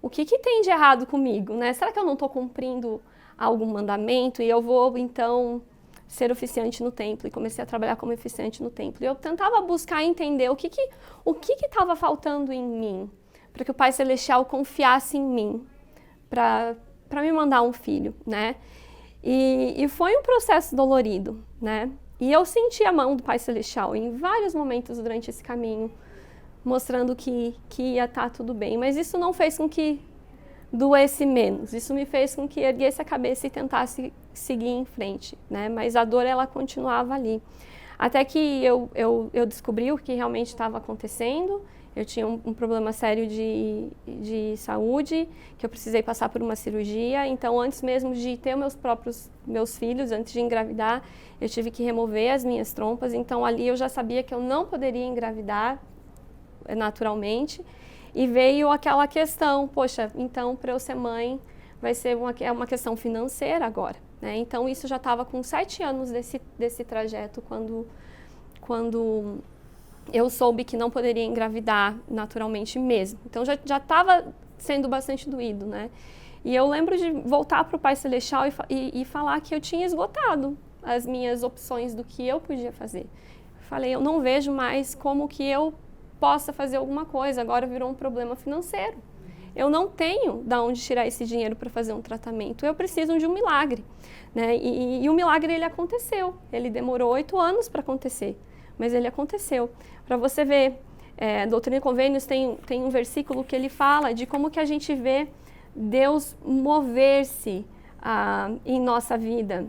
o que tem de errado comigo, né? Será que eu não estou cumprindo algum mandamento e eu vou, então, ser oficiante no templo? E comecei a trabalhar como oficiante no templo. E eu tentava buscar entender o que estava faltando em mim, para que o Pai Celestial confiasse em mim, para me mandar um filho, né? E foi um processo dolorido, né? E eu senti a mão do Pai Celestial em vários momentos durante esse caminho, mostrando que ia estar tudo bem. Mas isso não fez com que doesse menos. Isso me fez com que erguesse a cabeça e tentasse seguir em frente, né? Mas a dor, ela continuava ali. Até que eu descobri o que realmente estava acontecendo. Eu tinha um problema sério de saúde, que eu precisei passar por uma cirurgia. Então, antes mesmo de ter meus filhos, antes de engravidar, eu tive que remover as minhas trompas. Então, ali eu já sabia que eu não poderia engravidar naturalmente. E veio aquela questão, poxa, então para eu ser mãe vai ser uma questão financeira agora, né? Então, isso já estava com 7 anos desse trajeto quando eu soube que não poderia engravidar naturalmente mesmo. Então, já estava sendo bastante doído, né? E eu lembro de voltar para o Pai Celestial e falar que eu tinha esgotado as minhas opções do que eu podia fazer. Falei, eu não vejo mais como que eu possa fazer alguma coisa, agora virou um problema financeiro. Eu não tenho de onde tirar esse dinheiro para fazer um tratamento, eu preciso de um milagre, né? E o milagre, ele aconteceu, ele demorou 8 anos para acontecer, mas ele aconteceu. Para você ver, Doutrina e Convênios tem um versículo que ele fala de como que a gente vê Deus mover-se em nossa vida.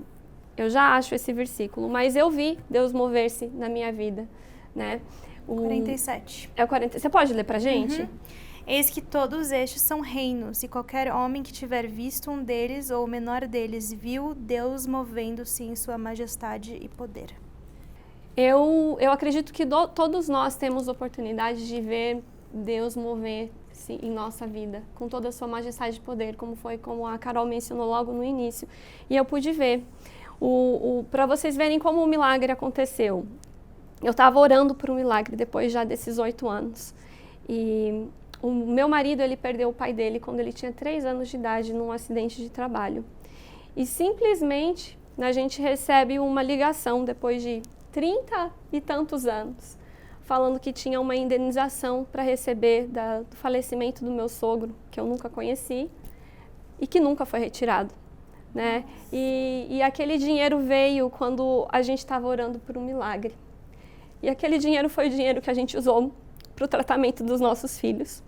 Eu já acho esse versículo, mas eu vi Deus mover-se na minha vida, né? 47. É o 40. Você pode ler pra gente? Uhum. Eis que todos estes são reinos, e qualquer homem que tiver visto um deles ou o menor deles viu Deus movendo-se em sua majestade e poder. Eu acredito que todos nós temos oportunidade de ver Deus mover-se em nossa vida, com toda a sua majestade e poder, como a Carol mencionou logo no início. E eu pude ver. Para vocês verem como o milagre aconteceu. Eu estava orando por um milagre depois já desses 8 anos. E o meu marido, ele perdeu o pai dele quando ele tinha 3 anos de idade num acidente de trabalho. E simplesmente a gente recebe uma ligação depois de 30 e tantos anos, falando que tinha uma indenização para receber do falecimento do meu sogro, que eu nunca conheci e que nunca foi retirado, né? E aquele dinheiro veio quando a gente estava orando por um milagre. E aquele dinheiro foi o dinheiro que a gente usou para o tratamento dos nossos filhos,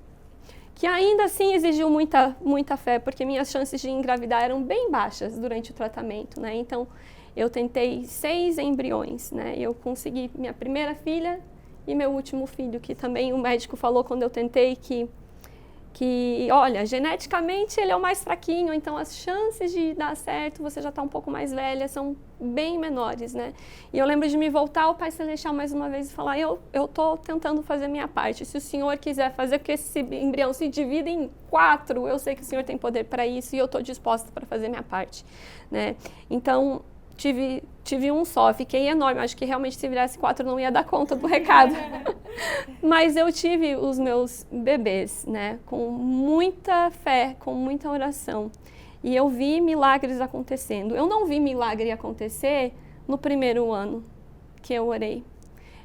que ainda assim exigiu muita fé, porque minhas chances de engravidar eram bem baixas durante o tratamento, né? Então, eu tentei 6 embriões, né? Eu consegui minha primeira filha e meu último filho, que também o médico falou quando eu tentei que olha, geneticamente ele é o mais fraquinho, então as chances de dar certo, você já está um pouco mais velha, são bem menores, né? E eu lembro de me voltar ao Pai Celestial mais uma vez e falar, eu estou tentando fazer a minha parte, se o Senhor quiser fazer, porque esse embrião se divide em 4, eu sei que o Senhor tem poder para isso e eu estou disposta para fazer a minha parte, né? Então, tive um só, fiquei enorme, acho que realmente se virasse 4 não ia dar conta do recado. Mas eu tive os meus bebês, né, com muita fé, com muita oração. E eu vi milagres acontecendo. Eu não vi milagre acontecer no primeiro ano que eu orei.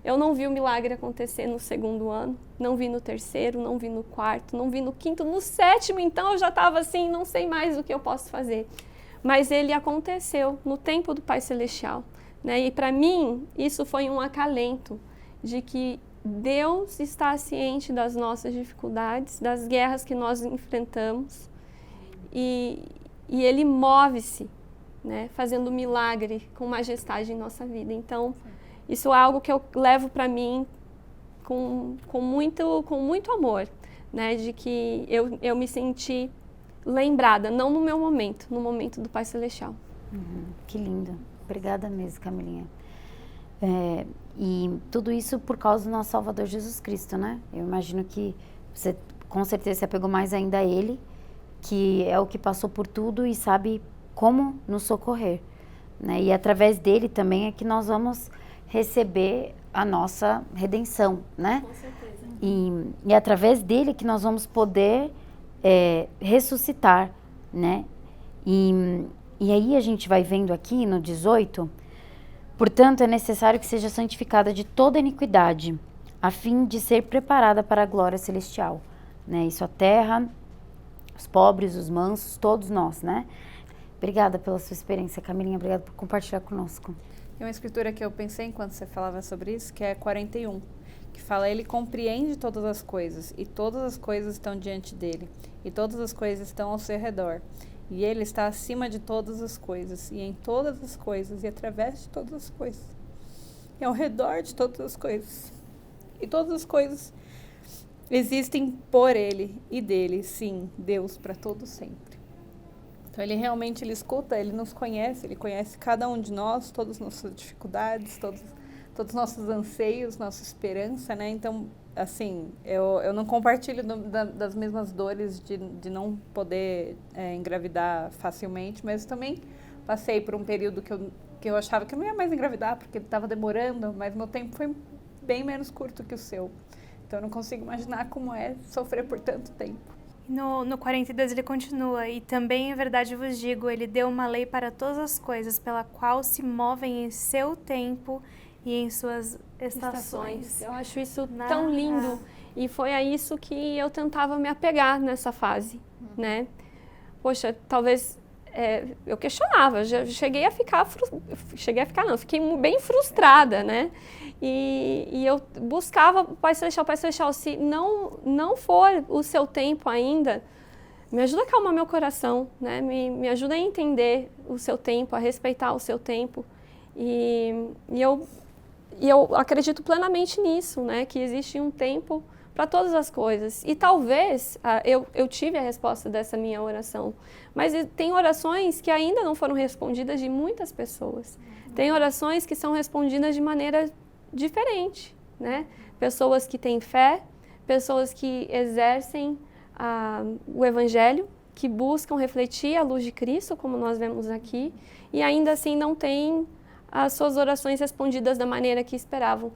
Eu não vi o milagre acontecer no 2º ano, não vi no 3º, não vi no 4º, não vi no 5º, no 7º, então eu já estava assim, não sei mais o que eu posso fazer. Mas ele aconteceu no tempo do Pai Celestial, né? E para mim, isso foi um acalento de que Deus está ciente das nossas dificuldades, das guerras que nós enfrentamos, e Ele move-se, né? Fazendo milagre com majestade em nossa vida. Então, isso é algo que eu levo para mim com muito amor, né? De que eu me senti lembrada, não no meu momento, no momento do Pai Celestial. Que lindo. Obrigada mesmo, Camilinha. E tudo isso por causa do nosso Salvador Jesus Cristo, né? Eu imagino que você com certeza se apegou mais ainda a Ele, que é o que passou por tudo e sabe como nos socorrer, né? E através dele também é que nós vamos receber a nossa redenção, né? Com certeza. E através dele que nós vamos poder ressuscitar, né? E aí a gente vai vendo aqui no 18, portanto é necessário que seja santificada de toda iniquidade, a fim de ser preparada para a glória celestial, né? Isso a terra, os pobres, os mansos, todos nós, né? Obrigada pela sua experiência, Camilinha, obrigada por compartilhar conosco. Tem uma escritura que eu pensei enquanto você falava sobre isso, que é 41, que fala: ele compreende todas as coisas, e todas as coisas estão diante dele, e todas as coisas estão ao seu redor. E ele está acima de todas as coisas, e em todas as coisas, e através de todas as coisas, e ao redor de todas as coisas. E todas as coisas existem por ele e dele, sim, Deus para todo sempre. Então ele realmente escuta, ele nos conhece, ele conhece cada um de nós, todas as nossas dificuldades, todos os nossos anseios, nossa esperança, né? Então, assim, eu não compartilho das mesmas dores de não poder engravidar facilmente, mas também passei por um período que eu achava que eu não ia mais engravidar, porque estava demorando, mas meu tempo foi bem menos curto que o seu. Então eu não consigo imaginar como é sofrer por tanto tempo. No 42 ele continua: e também em verdade vos digo, ele deu uma lei para todas as coisas, pela qual se movem em seu tempo e em suas estações. Eu acho isso tão lindo. E foi a isso que eu tentava me apegar nessa fase, né? Poxa, talvez eu questionava, já cheguei a ficar fiquei bem frustrada, né? E eu buscava o Pai Celestial, se não for o seu tempo ainda, me ajuda a acalmar meu coração, né? Me ajuda a entender o seu tempo, a respeitar o seu tempo. E eu acredito plenamente nisso, né? Que existe um tempo para todas as coisas. E talvez eu tive a resposta dessa minha oração, mas tem orações que ainda não foram respondidas de muitas pessoas. Tem orações que são respondidas de maneira diferente, né? Pessoas que têm fé, pessoas que exercem o Evangelho, que buscam refletir a luz de Cristo, como nós vemos aqui, e ainda assim não têm as suas orações respondidas da maneira que esperavam.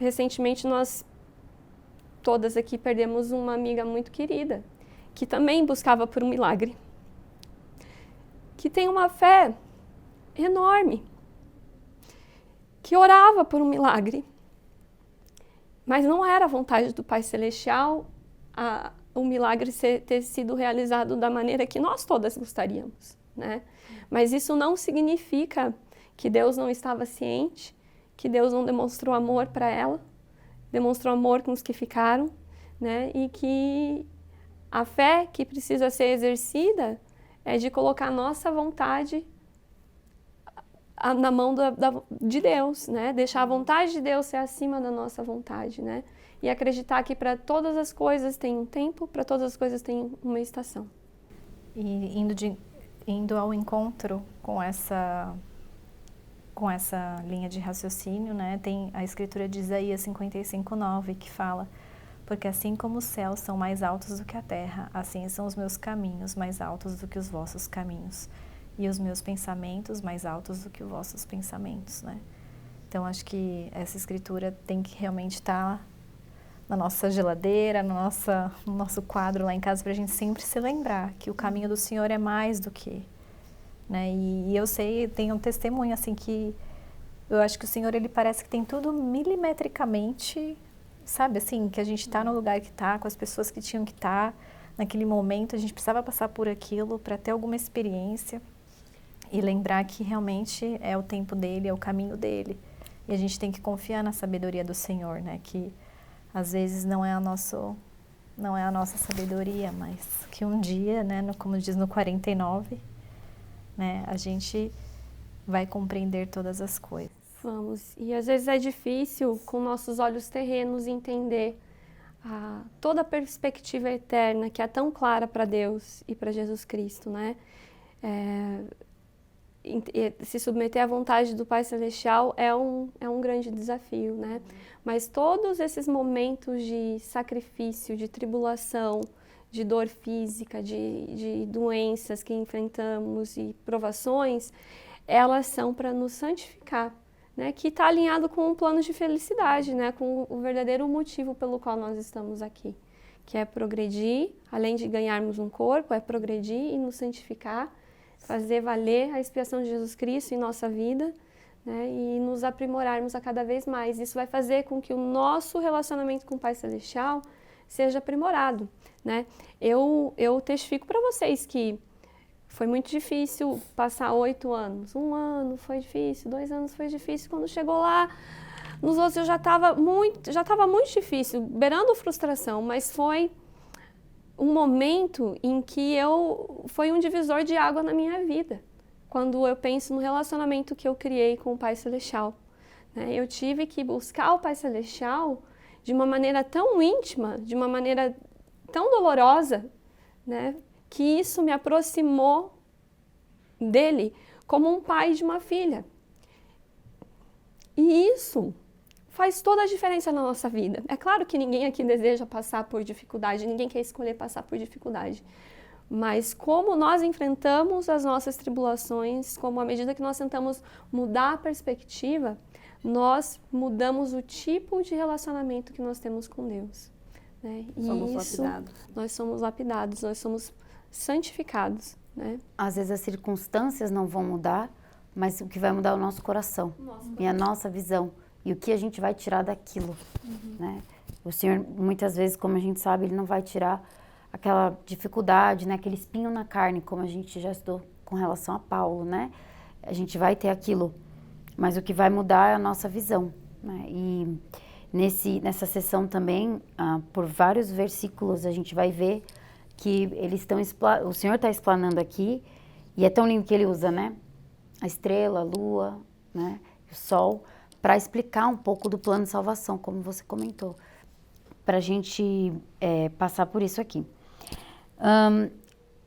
Recentemente nós todas aqui perdemos uma amiga muito querida, que também buscava por um milagre, que tem uma fé enorme, que orava por um milagre, mas não era a vontade do Pai Celestial o milagre ter sido realizado da maneira que nós todas gostaríamos, né? Mas isso não significa que Deus não estava ciente, que Deus não demonstrou amor para ela, demonstrou amor com os que ficaram, né? E que a fé que precisa ser exercida é de colocar a nossa vontade na mão de Deus, né? Deixar a vontade de Deus ser acima da nossa vontade, né? E acreditar que para todas as coisas tem um tempo, para todas as coisas tem uma estação. E indo ao encontro com essa linha de raciocínio, né? Tem a escritura de Isaías 55:9 que fala: porque assim como os céus são mais altos do que a terra, assim são os meus caminhos mais altos do que os vossos caminhos, e os meus pensamentos mais altos do que os vossos pensamentos, né? Então, acho que essa escritura tem que realmente estar na nossa geladeira, no nosso quadro lá em casa, para a gente sempre se lembrar que o caminho do Senhor é mais do que, né? E eu sei, tenho um testemunho, assim, que Eu acho que o Senhor, ele parece que tem tudo milimetricamente, sabe, assim, que a gente está no lugar que está, com as pessoas que tinham que estar, naquele momento, a gente precisava passar por aquilo para ter alguma experiência e lembrar que realmente é o tempo dele, é o caminho dele. E a gente tem que confiar na sabedoria do Senhor, né, que às vezes não é a nossa sabedoria, mas que um dia, né, como diz no 49, né, a gente vai compreender todas as coisas. Vamos. E às vezes é difícil, com nossos olhos terrenos, entender toda a perspectiva eterna que é tão clara para Deus e para Jesus Cristo, né? Se submeter à vontade do Pai Celestial é um grande desafio, né? Mas todos esses momentos de sacrifício, de tribulação, de dor física, de doenças que enfrentamos e provações, elas são para nos santificar, né? Que está alinhado com um plano de felicidade, né? Com o verdadeiro motivo pelo qual nós estamos aqui, que é progredir, além de ganharmos um corpo, é progredir e nos santificar, fazer valer a expiação de Jesus Cristo em nossa vida, né? E nos aprimorarmos a cada vez mais. Isso vai fazer com que o nosso relacionamento com o Pai Celestial seja aprimorado, né? Eu testifico para vocês que foi muito difícil passar 8 anos. 1 ano foi difícil, 2 anos foi difícil. Quando chegou lá, nos outros eu já estava muito difícil, beirando frustração, mas foi um momento em que foi um divisor de água na minha vida, quando eu penso no relacionamento que eu criei com o Pai Celestial, né? Eu tive que buscar o Pai Celestial de uma maneira tão íntima, de uma maneira tão dolorosa, né? Que isso me aproximou dele como um pai de uma filha. E isso faz toda a diferença na nossa vida. É claro que ninguém aqui deseja passar por dificuldade, ninguém quer escolher passar por dificuldade. Mas como nós enfrentamos as nossas tribulações, como à medida que nós tentamos mudar a perspectiva, nós mudamos o tipo de relacionamento que nós temos com Deus, né? E nós somos lapidados, nós somos santificados, né? Às vezes as circunstâncias não vão mudar, mas o que vai mudar é o nosso coração e a nossa visão e o que a gente vai tirar daquilo, né? O Senhor, muitas vezes, como a gente sabe, Ele não vai tirar aquela dificuldade, né? Aquele espinho na carne, como a gente já estudou com relação a Paulo, né? A gente vai ter aquilo, mas o que vai mudar é a nossa visão, né? E nessa sessão também, por vários versículos, a gente vai ver que o Senhor está explanando aqui, e é tão lindo que Ele usa, né? A estrela, a lua, né? O sol, para explicar um pouco do plano de salvação, como você comentou, para a gente passar por isso aqui.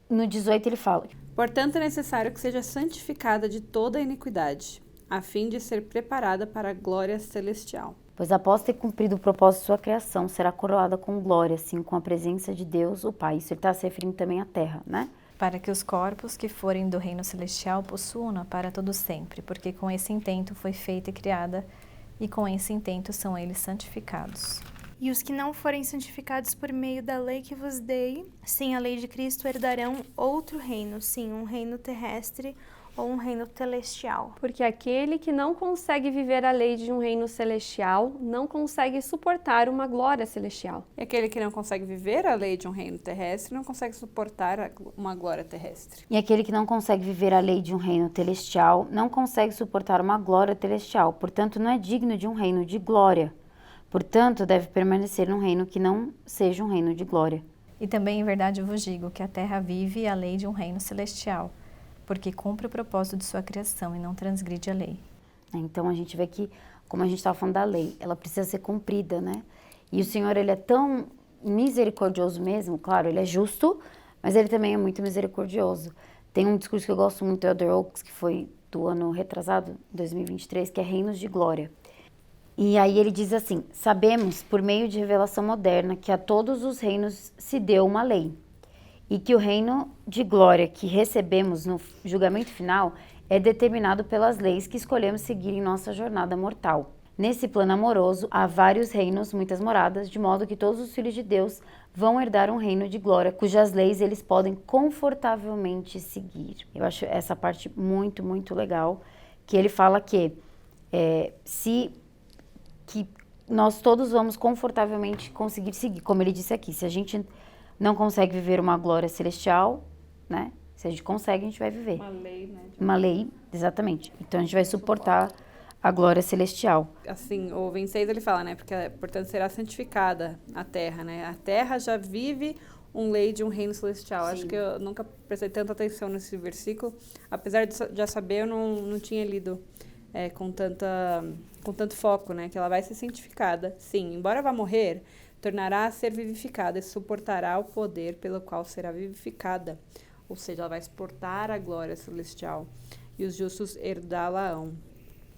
No 18 ele fala: Portanto, é necessário que seja santificada de toda a iniquidade, a fim de ser preparada para a glória celestial. Pois após ter cumprido o propósito de sua criação, será coroada com glória, assim, com a presença de Deus, o Pai. Isso ele está se referindo também à terra, né? Para que os corpos que forem do reino celestial possuam-na para todo sempre, porque com esse intento foi feita e criada, e com esse intento são eles santificados. E os que não forem santificados por meio da lei que vos dei, sem a lei de Cristo herdarão outro reino, sim, um reino terrestre ou um reino celestial. Porque aquele que não consegue viver a lei de um reino celestial não consegue suportar uma glória celestial. E aquele que não consegue viver a lei de um reino terrestre não consegue suportar uma glória terrestre. E aquele que não consegue viver a lei de um reino celestial não consegue suportar uma glória celestial, portanto não é digno de um reino de glória. Portanto, deve permanecer num reino que não seja um reino de glória. E também, em verdade, eu vos digo que a terra vive a lei de um reino celestial, porque cumpre o propósito de sua criação e não transgride a lei. Então, a gente vê que, como a gente estava falando da lei, ela precisa ser cumprida, né? E o Senhor, Ele é tão misericordioso mesmo, claro, Ele é justo, mas Ele também é muito misericordioso. Tem um discurso que eu gosto muito do Elder Oaks, que foi do ano retrasado, 2023, que é Reinos de Glória. E aí ele diz assim: sabemos, por meio de revelação moderna, que a todos os reinos se deu uma lei, e que o reino de glória que recebemos no julgamento final é determinado pelas leis que escolhemos seguir em nossa jornada mortal. Nesse plano amoroso, há vários reinos, muitas moradas, de modo que todos os filhos de Deus vão herdar um reino de glória, cujas leis eles podem confortavelmente seguir. Eu acho essa parte muito, muito legal, que ele fala que que nós todos vamos confortavelmente conseguir seguir. Como ele disse aqui, se a gente não consegue viver uma glória celestial, né? Se a gente consegue, a gente vai viver. Uma lei, né? Uma lei, exatamente. Então a gente vai suportar a glória celestial. Assim, o 26 ele fala, né? Porque, portanto, será santificada a terra, né? A terra já vive lei de um reino celestial. Sim. Acho que eu nunca prestei tanta atenção nesse versículo. Apesar de já saber, eu não tinha lido com tanto foco, né? Que ela vai ser santificada. Sim, embora vá morrer, tornará a ser vivificada e suportará o poder pelo qual será vivificada. Ou seja, ela vai suportar a glória celestial. E os justos herdá-la-ão.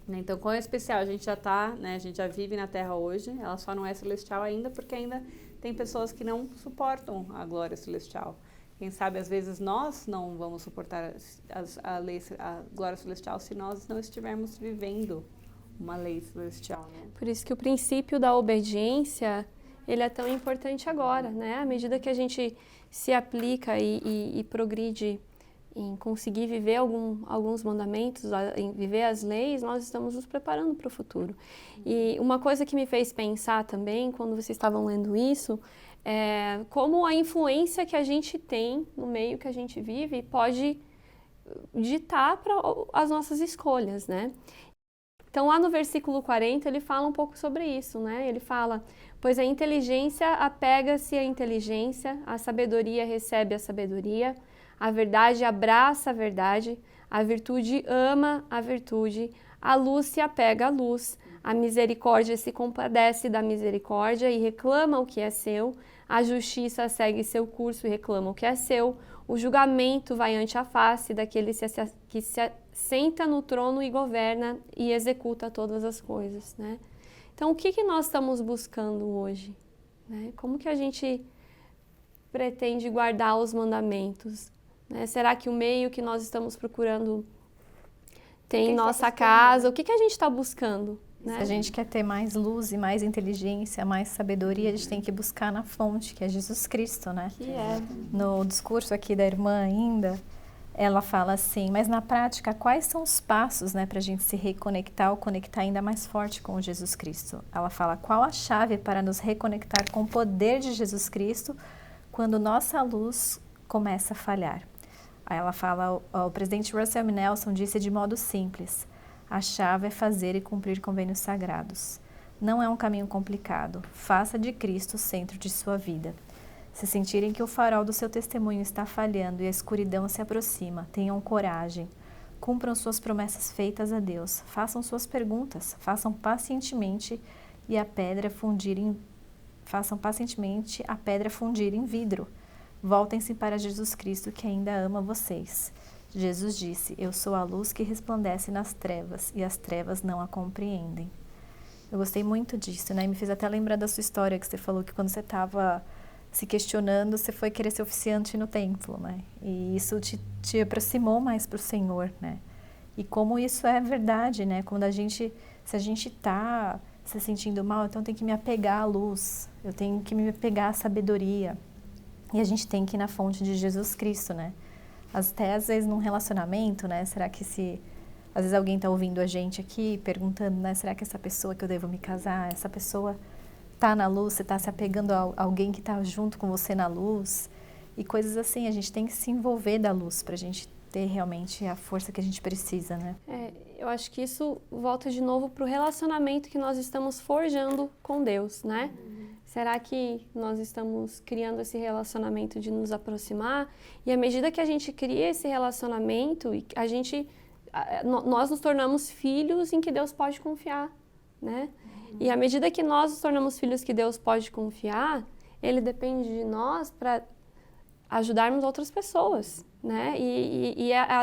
Então, quão especial, a gente já tá, né? A gente já vive na Terra hoje, ela só não é celestial ainda, porque ainda tem pessoas que não suportam a glória celestial. Quem sabe, às vezes, nós não vamos suportar a glória celestial se nós não estivermos vivendo uma lei celestial, né? Por isso que o princípio da obediência, ele é tão importante agora, né? À medida que a gente se aplica e progride em conseguir viver alguns mandamentos, em viver as leis, nós estamos nos preparando para o futuro. E uma coisa que me fez pensar também, quando vocês estavam lendo isso, é como a influência que a gente tem no meio que a gente vive pode ditar para as nossas escolhas, né? Então, lá no versículo 40, ele fala um pouco sobre isso, né? Ele fala, pois a inteligência apega-se à inteligência, a sabedoria recebe a sabedoria, a verdade abraça a virtude ama a virtude, a luz se apega à luz, a misericórdia se compadece da misericórdia e reclama o que é seu, a justiça segue seu curso e reclama o que é seu, o julgamento vai ante a face daquele que se senta no trono e governa e executa todas as coisas, né? Então, o que nós estamos buscando hoje, né? Como que a gente pretende guardar os mandamentos? Né? Será que o meio que nós estamos procurando tem em nossa casa? O que a gente está buscando? Né? Se a gente quer ter mais luz e mais inteligência, mais sabedoria, a gente tem que buscar na fonte, que é Jesus Cristo, né? Que é. No discurso aqui da irmã ainda, ela fala assim, mas na prática, quais são os passos, né, para a gente se reconectar ou conectar ainda mais forte com Jesus Cristo? Ela fala, qual a chave para nos reconectar com o poder de Jesus Cristo quando nossa luz começa a falhar? Aí ela fala, o presidente Russell M. Nelson disse de modo simples, a chave é fazer e cumprir convênios sagrados. Não é um caminho complicado, faça de Cristo o centro de sua vida. Se sentirem que o farol do seu testemunho está falhando e a escuridão se aproxima, tenham coragem, cumpram suas promessas feitas a Deus, façam suas perguntas, façam pacientemente a pedra fundir em vidro. Voltem-se para Jesus Cristo que ainda ama vocês. Jesus disse, eu sou a luz que resplandece nas trevas e as trevas não a compreendem. Eu gostei muito disso, né? Me fez até lembrar da sua história que você falou que quando você estava se questionando, você foi querer ser oficiante no templo, né? E isso te aproximou mais para o Senhor, né? E como isso é verdade, né? Se a gente está se sentindo mal, então tem que me apegar à luz, eu tenho que me apegar à sabedoria. E a gente tem que ir na fonte de Jesus Cristo, né? Até às vezes num relacionamento, né? Será que às vezes alguém está ouvindo a gente aqui, perguntando, né? Será que essa pessoa que eu devo me casar, essa pessoa está na luz, você está se apegando a alguém que está junto com você na luz? E coisas assim, a gente tem que se envolver da luz para a gente ter realmente a força que a gente precisa, né? Eu acho que isso volta de novo para o relacionamento que nós estamos forjando com Deus, né? Será que nós estamos criando esse relacionamento de nos aproximar? E à medida que a gente cria esse relacionamento, nós nos tornamos filhos em que Deus pode confiar, né? E à medida que nós nos tornamos filhos que Deus pode confiar, Ele depende de nós para ajudarmos outras pessoas, né?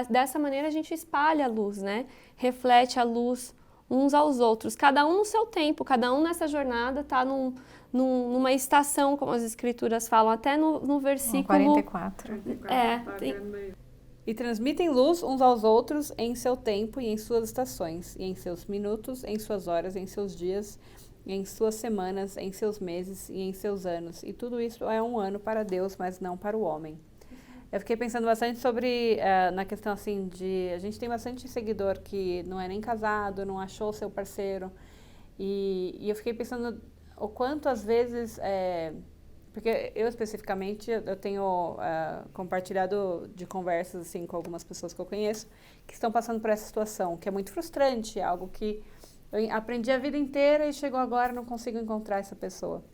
Dessa maneira a gente espalha a luz, né? Reflete a luz uns aos outros, cada um no seu tempo, cada um nessa jornada está numa estação, como as escrituras falam, até no versículo 44. E transmitem luz uns aos outros em seu tempo e em suas estações, e em seus minutos, em suas horas, em seus dias, em suas semanas, em seus meses e em seus anos. E tudo isso é um ano para Deus, mas não para o homem. Eu fiquei pensando bastante sobre, na questão assim de, a gente tem bastante seguidor que não é nem casado, não achou seu parceiro, e eu fiquei pensando o quanto às vezes, porque eu especificamente, eu tenho compartilhado de conversas assim com algumas pessoas que eu conheço, que estão passando por essa situação, que é muito frustrante, é algo que eu aprendi a vida inteira e chegou agora não consigo encontrar essa pessoa.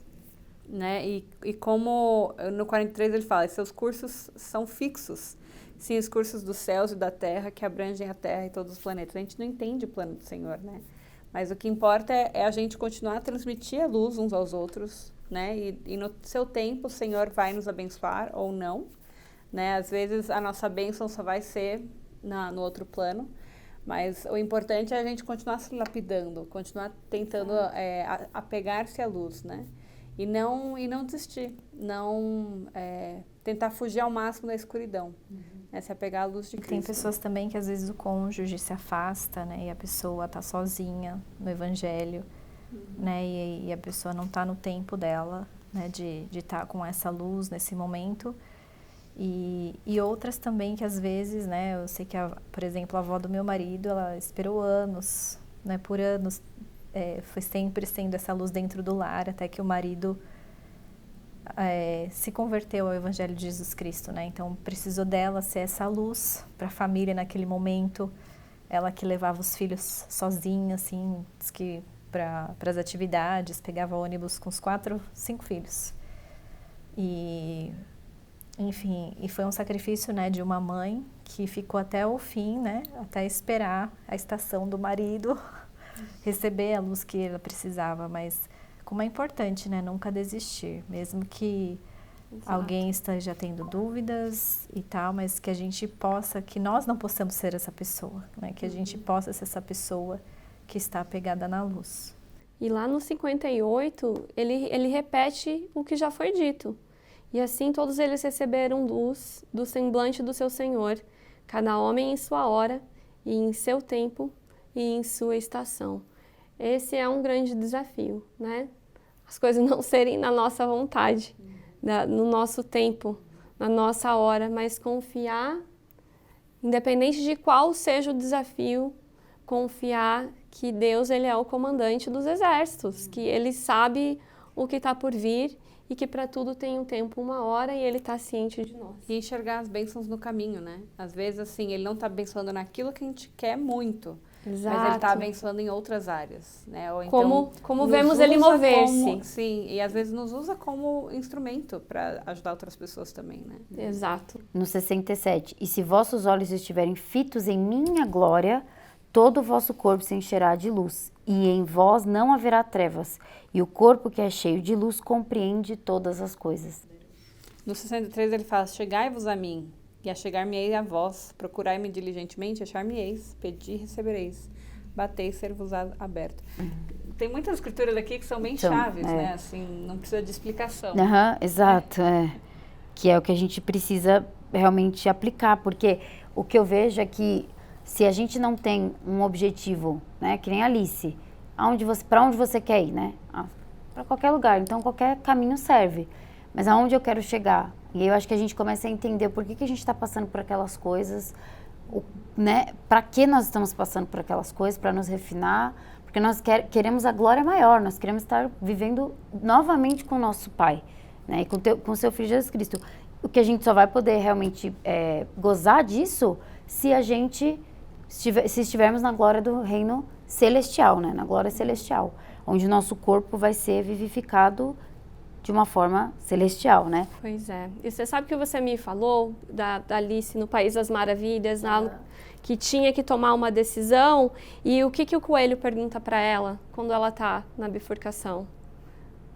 Né? E como no 43 ele fala, seus cursos são fixos, sim, os cursos dos céus e da terra que abrangem a terra e todos os planetas. A gente não entende o plano do Senhor, né? Mas o que importa é a gente continuar a transmitir a luz uns aos outros, né? E no seu tempo o Senhor vai nos abençoar ou não, né? Às vezes a nossa bênção só vai ser no outro plano, mas o importante é a gente continuar se lapidando, continuar tentando apegar-se à luz, né? E não desistir, não tentar fugir ao máximo da escuridão, né? Se apegar à luz de Cristo. Tem pessoas também que às vezes o cônjuge se afasta, né? E a pessoa está sozinha no evangelho, né? E a pessoa não está no tempo dela, né? De estar com essa luz nesse momento. E outras também que às vezes, né? Eu sei que, por exemplo, a avó do meu marido, ela esperou anos, né? Por anos. Foi sempre sendo essa luz dentro do lar, até que o marido se converteu ao Evangelho de Jesus Cristo, né? Então, precisou dela ser essa luz para a família naquele momento. Ela que levava os filhos sozinha, assim, para as atividades, pegava ônibus com os 4, 5 filhos. E, enfim, e foi um sacrifício, né, de uma mãe que ficou até o fim, né? Até esperar a estação do marido receber a luz que ela precisava, mas como é importante, né, nunca desistir, mesmo que alguém esteja tendo dúvidas e tal, mas que a gente possa, que nós não possamos ser essa pessoa, né, que a gente possa ser essa pessoa que está apegada na luz. E lá no 58, ele repete o que já foi dito. E assim todos eles receberam luz do semblante do seu Senhor, cada homem em sua hora e em seu tempo, e em sua estação. Esse é um grande desafio, né? As coisas não serem na nossa vontade, no nosso tempo, na nossa hora, mas confiar, independente de qual seja o desafio, confiar que Deus, ele é o comandante dos exércitos, que ele sabe o que está por vir e que para tudo tem um tempo, uma hora, e ele está ciente de nós. E enxergar as bênçãos no caminho, né? Às vezes, assim, ele não está abençoando naquilo que a gente quer muito, Exato. mas ele está abençoando em outras áreas, né? Ou Como então, vemos usa ele mover-se. Sim, e às vezes nos usa como instrumento para ajudar outras pessoas também, né? Exato. No 67, e se vossos olhos estiverem fitos em minha glória, todo o vosso corpo se encherá de luz, e em vós não haverá trevas, e o corpo que é cheio de luz compreende todas as coisas. No 63 ele fala, chegai-vos a mim, e achegar-me-ei a vós, procurai-me diligentemente, achar-me-eis, pedi e recebereis, batei, ser-vos aberto. Tem muitas escrituras aqui que são bem chaves, né? Assim, não precisa de explicação. Exato, que é o que a gente precisa realmente aplicar, porque o que eu vejo é que se a gente não tem um objetivo, né, que nem a Alice, para onde você quer ir, né? Para qualquer lugar, então qualquer caminho serve. Mas aonde eu quero chegar? E eu acho que a gente começa a entender por que a gente está passando por aquelas coisas, né? Para que nós estamos passando por aquelas coisas, para nos refinar, porque nós queremos a glória maior, nós queremos estar vivendo novamente com o nosso Pai, né? E com o seu Filho Jesus Cristo. O que a gente só vai poder realmente gozar disso se a gente se estivermos na glória do reino celestial, né? Na glória celestial, onde o nosso corpo vai ser vivificado de uma forma celestial, né? Pois é. E você sabe que você me falou da Alice no País das Maravilhas, que tinha que tomar uma decisão, e o que o coelho pergunta para ela quando ela tá na bifurcação?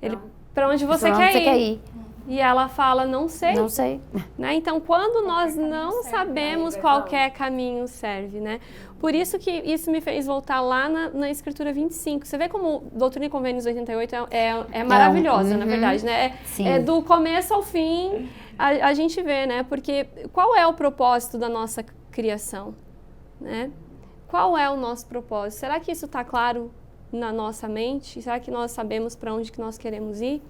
Ele, para onde você quer ir? E ela fala, não sei. Não sei. Né? Então, quando nós não sabemos qualquer caminho serve, né? Por isso que isso me fez voltar lá na Escritura 25. Você vê como Doutrina e Convênios 88 é maravilhosa, na verdade, né? É do começo ao fim, a gente vê, né? Porque qual é o propósito da nossa criação, né? Qual é o nosso propósito? Será que isso está claro na nossa mente? Será que nós sabemos para onde que nós queremos ir?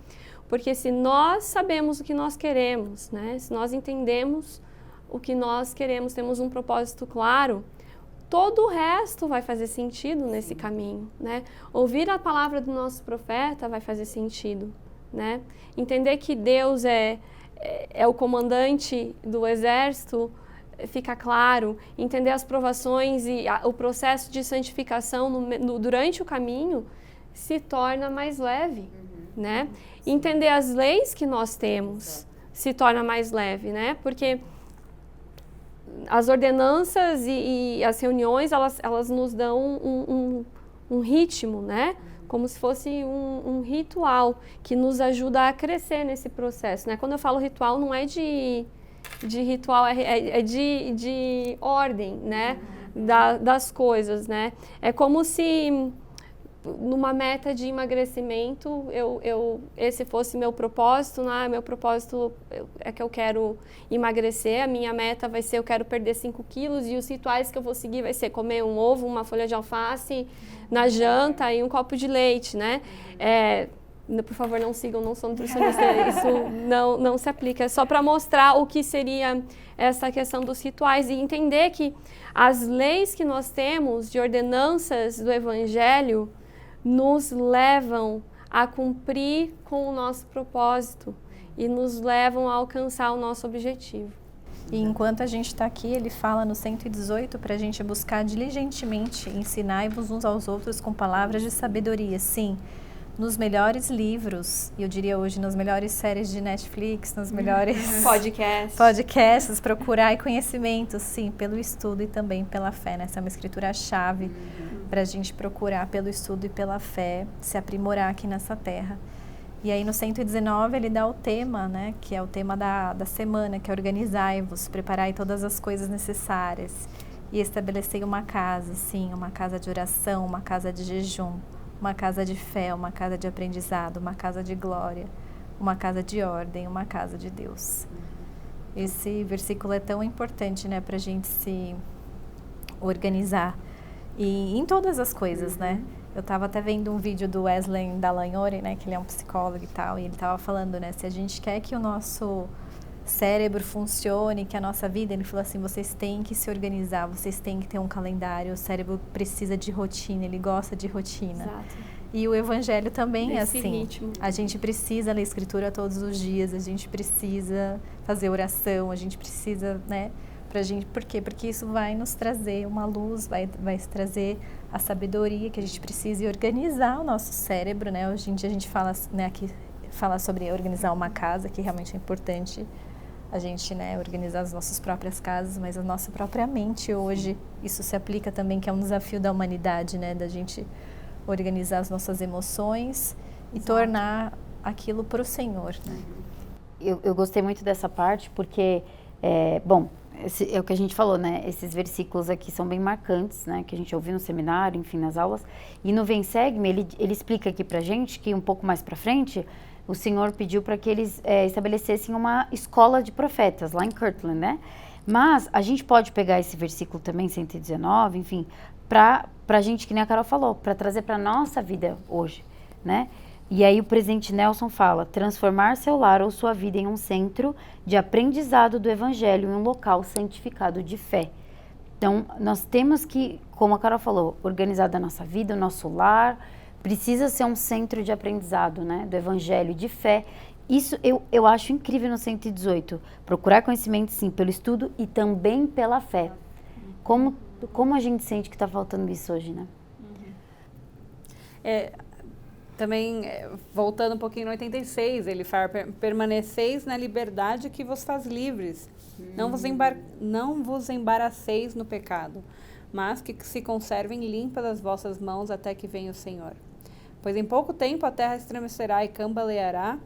Porque se nós sabemos o que nós queremos, né? Se nós entendemos o que nós queremos, temos um propósito claro, todo o resto vai fazer sentido nesse caminho, né? Ouvir a palavra do nosso profeta vai fazer sentido, né? Entender que Deus é o comandante do exército fica claro. Entender as provações e o processo de santificação durante o caminho se torna mais leve, né? Entender as leis que nós temos se torna mais leve, né? Porque as ordenanças e as reuniões, elas nos dão um ritmo, né? Como se fosse um ritual que nos ajuda a crescer nesse processo, né? Quando eu falo ritual, não é de ritual, é de ordem, né? Das coisas, né? É como se numa meta de emagrecimento, esse fosse meu propósito, né? Meu propósito é que eu quero emagrecer, a minha meta vai ser eu quero perder 5 quilos e os rituais que eu vou seguir vai ser comer um ovo, uma folha de alface na janta e um copo de leite, né? Por favor, não sigam, não sou nutricionista, isso não se aplica. É só para mostrar o que seria essa questão dos rituais e entender que as leis que nós temos de ordenanças do Evangelho nos levam a cumprir com o nosso propósito e nos levam a alcançar o nosso objetivo. E enquanto a gente está aqui, ele fala no 118 para a gente buscar diligentemente ensinar-vos uns aos outros com palavras de sabedoria. Sim, nos melhores livros, e eu diria hoje nas melhores séries de Netflix, nos melhores podcasts, procurar conhecimento, sim, pelo estudo e também pela fé, né? Essa é uma escritura-chave para a gente procurar pelo estudo e pela fé se aprimorar aqui nessa terra. E aí no 119 ele dá o tema, né? Que é o tema da semana, que é organizai-vos, preparai todas as coisas necessárias e estabelecei uma casa, sim, uma casa de oração, uma casa de jejum, uma casa de fé, uma casa de aprendizado, uma casa de glória, uma casa de ordem, uma casa de Deus. Esse versículo é tão importante, né, para a gente se organizar e em todas as coisas, né? Eu estava até vendo um vídeo do Wesley Dallagnori, né, que ele é um psicólogo e tal, e ele estava falando, né, se a gente quer que o nosso cérebro funcione, que a nossa vida, ele falou assim, vocês têm que se organizar, vocês têm que ter um calendário, o cérebro precisa de rotina, ele gosta de rotina. Exato. E o evangelho também é assim. Ritmo. A gente precisa ler escritura todos os dias, a gente precisa fazer oração, a gente precisa, né, pra gente, por quê? Porque isso vai nos trazer uma luz, vai trazer a sabedoria que a gente precisa e organizar o nosso cérebro, né? Hoje em dia a gente fala, né, aqui fala sobre organizar uma casa, que realmente é importante a gente, né, organizar as nossas próprias casas, mas a nossa própria mente hoje, isso se aplica também, que é um desafio da humanidade, né, da gente organizar as nossas emoções e tornar aquilo para o Senhor, né? Eu gostei muito dessa parte porque, é o que a gente falou, né, esses versículos aqui são bem marcantes, né, que a gente ouviu no seminário, enfim, nas aulas, e no Vem Segue-me, ele explica aqui pra gente que um pouco mais pra frente, o Senhor pediu para que eles estabelecessem uma escola de profetas lá em Kirtland, né? Mas a gente pode pegar esse versículo também, 119, enfim, para a gente, que nem a Carol falou, para trazer para nossa vida hoje, né? E aí o presidente Nelson fala, transformar seu lar ou sua vida em um centro de aprendizado do Evangelho, em um local santificado de fé. Então, nós temos que, como a Carol falou, organizar a nossa vida, o nosso lar, precisa ser um centro de aprendizado, né, do Evangelho, de fé. Isso eu acho incrível no 118. Procurar conhecimento, sim, pelo estudo e também pela fé. Como a gente sente que está faltando isso hoje, né? Também, voltando um pouquinho no 86, ele fala, permaneceis na liberdade que vos faz livres. Não vos embaraceis no pecado, mas que se conservem limpas as vossas mãos até que venha o Senhor. Pois em pouco tempo a terra estremecerá e cambaleará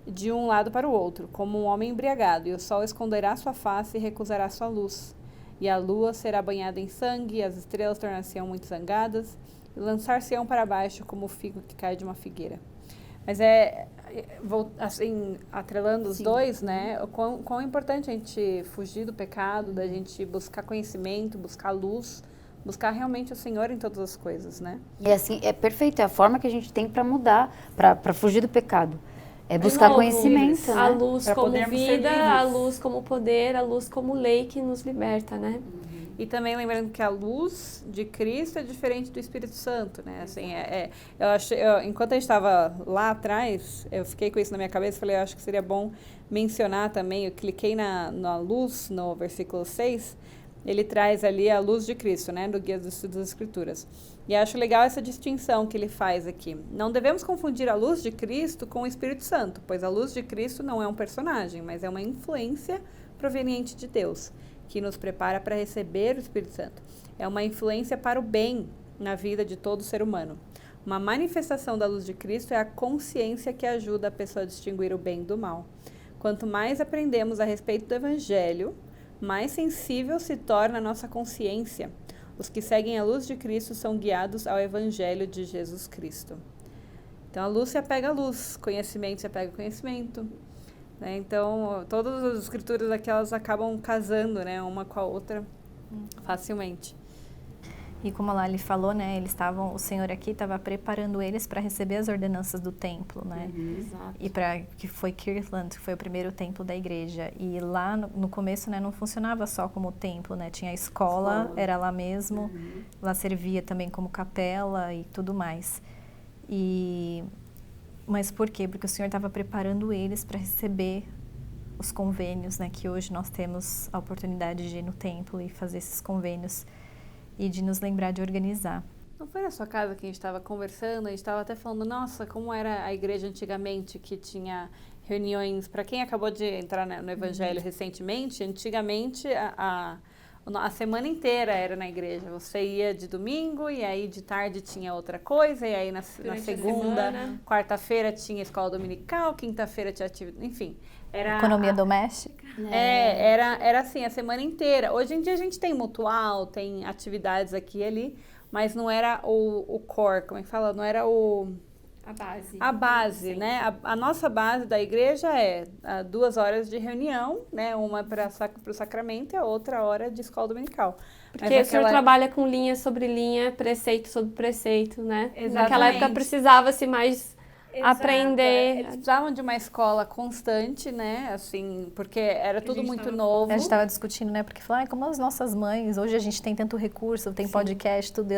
de um lado para o outro, como um homem embriagado, e o sol esconderá sua face e recusará sua luz. E a lua será banhada em sangue, e as estrelas tornar-se-ão muito zangadas, e lançar-se-ão para baixo como o figo que cai de uma figueira. Mas assim, atrelando os dois, né, o quão importante a gente fugir do pecado, da gente buscar conhecimento, buscar luz, buscar realmente o Senhor em todas as coisas, né? E assim, é perfeito, é a forma que a gente tem para mudar, para fugir do pecado. É buscar novo, conhecimento, A né? luz Pra como podermos vida, ser a livres. luz como poder, a luz como lei que nos liberta, né? E também lembrando que a luz de Cristo é diferente do Espírito Santo, né? Assim, enquanto a gente estava lá atrás, eu fiquei com isso na minha cabeça, falei, eu acho que seria bom mencionar também, eu cliquei na luz, no versículo 6, ele traz ali a luz de Cristo, né? Do Guia dos Estudos das Escrituras. E acho legal essa distinção que ele faz aqui. Não devemos confundir a luz de Cristo com o Espírito Santo, pois a luz de Cristo não é um personagem, mas é uma influência proveniente de Deus, que nos prepara para receber o Espírito Santo. É uma influência para o bem na vida de todo ser humano. Uma manifestação da luz de Cristo é a consciência que ajuda a pessoa a distinguir o bem do mal. Quanto mais aprendemos a respeito do Evangelho, mais sensível se torna a nossa consciência. Os que seguem a luz de Cristo são guiados ao Evangelho de Jesus Cristo. Então, a luz se apega à luz, conhecimento se apega ao conhecimento. Né? Então, todas as escrituras aqui, elas acabam casando, né, uma com a outra facilmente. E como a Lali falou, né, o Senhor aqui estava preparando eles para receber as ordenanças do templo, né? Exato. E que foi Kirtland, que foi o primeiro templo da igreja. E lá no começo, né, não funcionava só como templo, né? Tinha a escola, era lá mesmo. Lá servia também como capela e tudo mais. Mas por quê? Porque o Senhor estava preparando eles para receber os convênios, né? Que hoje nós temos a oportunidade de ir no templo e fazer esses convênios e de nos lembrar de organizar. Não foi na sua casa que a gente estava conversando, a gente estava até falando, nossa, como era a igreja antigamente, que tinha reuniões, para quem acabou de entrar no Evangelho recentemente, antigamente a semana inteira era na igreja. Você ia de domingo e aí de tarde tinha outra coisa, e aí na segunda, quarta-feira tinha escola dominical, quinta-feira tinha atividade, enfim. Economia doméstica. Era assim, a semana inteira. Hoje em dia a gente tem mutual, tem atividades aqui e ali, mas não era o core, como é que fala? Não era a base, né? A nossa base da igreja é 2 horas de reunião, né? Uma para o sacramento e a outra hora de escola dominical. Porque o senhor trabalha com linha sobre linha, preceito sobre preceito, né? Exatamente. Naquela época precisava-se mais aprender. Eles precisavam de uma escola constante, né? Assim, porque era tudo muito novo. A gente estava discutindo, né? Porque falou, como as nossas mães, hoje a gente tem tanto recurso, tem podcast, tudo.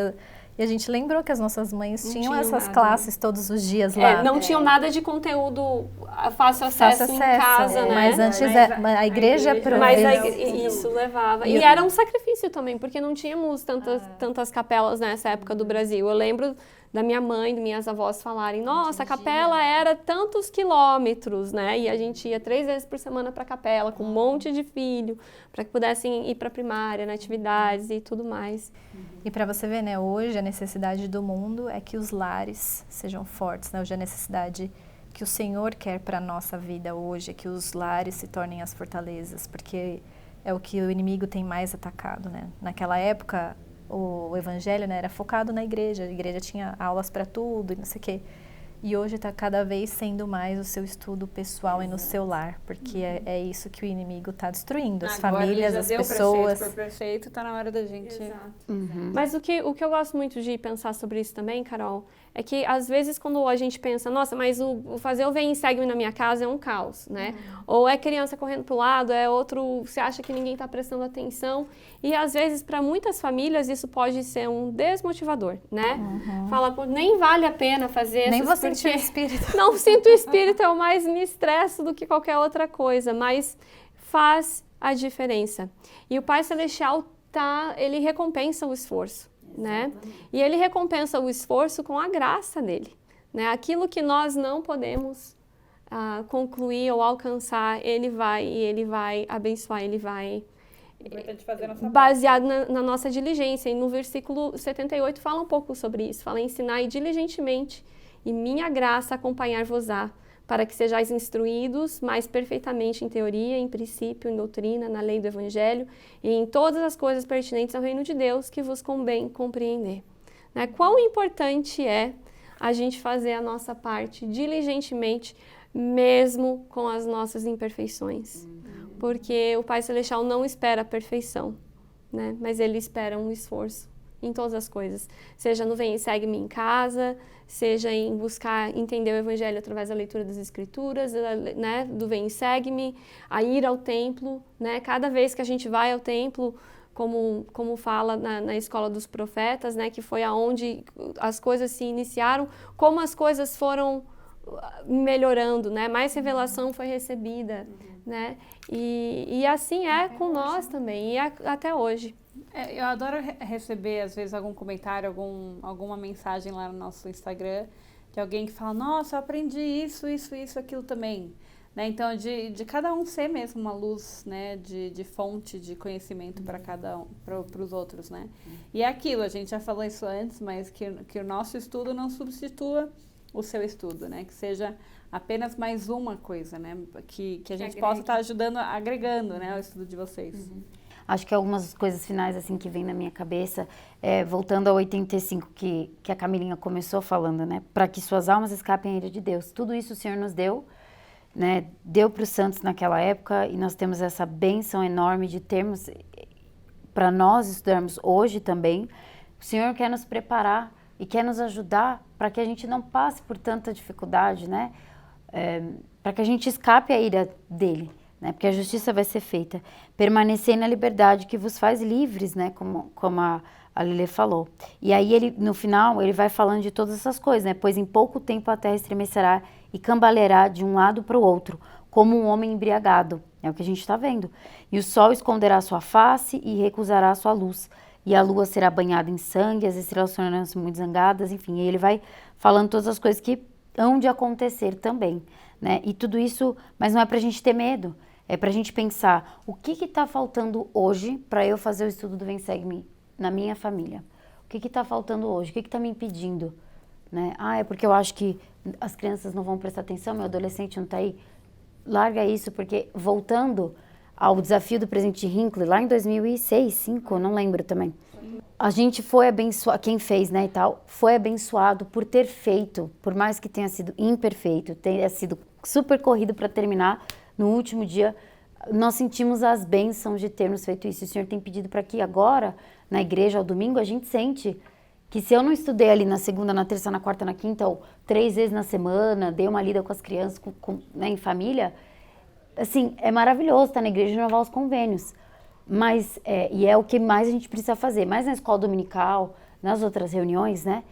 E a gente lembrou que as nossas mães tinham essas classes todos os dias lá. Não tinham nada de conteúdo fácil acesso em casa, né? Mas antes a igreja isso levava. E era um sacrifício também, porque não tínhamos tantas capelas nessa época do Brasil. Eu lembro da minha mãe, das minhas avós falarem, nossa, a capela era tantos quilômetros, né? E a gente ia 3 vezes por semana para a capela, com um monte de filho, para que pudessem ir para a primária, na atividades e tudo mais. E para você ver, né, hoje a necessidade do mundo é que os lares sejam fortes, né? Hoje a necessidade que o Senhor quer para a nossa vida hoje é que os lares se tornem as fortalezas, porque é o que o inimigo tem mais atacado, né? Naquela época, o evangelho, né, era focado na igreja, a igreja tinha aulas para tudo e não sei o quê. E hoje está cada vez sendo mais o seu estudo pessoal e no seu lar, porque é isso que o inimigo está destruindo, as famílias, as pessoas. Preceito por preceito, está na hora da gente... Mas o que eu gosto muito de pensar sobre isso também, Carol, é que às vezes quando a gente pensa, nossa, mas o fazer o vem e segue-me na minha casa é um caos, né? Ou é criança correndo pro lado, é outro, você acha que ninguém está prestando atenção. E às vezes para muitas famílias isso pode ser um desmotivador, né? Fala, pô, nem vale a pena fazer nem essas... vou sentir o espírito. Não sinto o espírito, eu mais me estresso do que qualquer outra coisa, mas faz a diferença. E o Pai Celestial ele recompensa o esforço, né? E ele recompensa o esforço com a graça dele, né? Aquilo que nós não podemos concluir ou alcançar, ele vai abençoar, ele vai... Importante fazer a nossa baseado na nossa diligência. E no versículo 78 fala um pouco sobre isso. Fala, ensinai diligentemente e minha graça acompanhar-vos-á, para que sejais instruídos mais perfeitamente em teoria, em princípio, em doutrina, na lei do Evangelho e em todas as coisas pertinentes ao reino de Deus que vos convém compreender. Né? Quão importante é a gente fazer a nossa parte diligentemente, mesmo com as nossas imperfeições. Porque o Pai Celestial não espera a perfeição, né? Mas ele espera um esforço em todas as coisas. Seja no Vem e Segue-me em casa, seja em buscar entender o Evangelho através da leitura das Escrituras, né, do Vem e Segue-me, a ir ao templo, né, cada vez que a gente vai ao templo, como fala na Escola dos Profetas, né, que foi aonde as coisas se iniciaram, como as coisas foram melhorando, né, mais revelação foi recebida, né, e assim é com nós também, e até hoje. Eu adoro receber, às vezes, algum comentário, alguma mensagem lá no nosso Instagram de alguém que fala, nossa, eu aprendi isso, aquilo também. Né? Então, de cada um ser mesmo uma luz, né? de fonte de conhecimento para cada um, para os outros. Né? E é aquilo, a gente já falou isso antes, mas que o nosso estudo não substitua o seu estudo, né? Que seja apenas mais uma coisa, né? Que a gente possa estar ajudando, agregando, né? O estudo de vocês. Acho que algumas coisas finais assim que vem na minha cabeça, voltando ao 85 que a Camilinha começou falando, né? Para que suas almas escapem à ira de Deus. Tudo isso o Senhor nos deu, né? Deu para os santos naquela época e nós temos essa bênção enorme de termos para nós estudarmos hoje também. O Senhor quer nos preparar e quer nos ajudar para que a gente não passe por tanta dificuldade, né? Para que a gente escape à ira dele. Né, porque a justiça vai ser feita. Permanecei na liberdade que vos faz livres, né, como a Lili falou. E aí, ele, no final, ele vai falando de todas essas coisas, né, pois em pouco tempo a terra estremecerá e cambaleará de um lado para o outro, como um homem embriagado. É o que a gente está vendo. E o sol esconderá sua face e recusará sua luz. E a lua será banhada em sangue, as estrelas tornarão-se muito zangadas, enfim. E ele vai falando todas as coisas que hão de acontecer também, né. E tudo isso, mas não é para a gente ter medo. É para a gente pensar, o que está faltando hoje para eu fazer o estudo do Vem Segue-me na minha família? O que está faltando hoje? O que está me impedindo? Né? É porque eu acho que as crianças não vão prestar atenção, meu adolescente não está aí. Larga isso, porque voltando ao desafio do Presidente Hinckley, lá em 2006, 2005, não lembro também. A gente foi abençoado, quem fez, né, e tal, foi abençoado por ter feito, por mais que tenha sido imperfeito, tenha sido super corrido para terminar, no último dia, nós sentimos as bênçãos de termos feito isso. O Senhor tem pedido para que agora, na igreja, ao domingo, a gente sente que se eu não estudei ali na segunda, na terça, na quarta, na quinta, ou 3 vezes na semana, dei uma lida com as crianças, né, em família, assim, é maravilhoso estar na igreja e renovar os convênios. Mas, e é o que mais a gente precisa fazer. Mas na escola dominical, nas outras reuniões, né,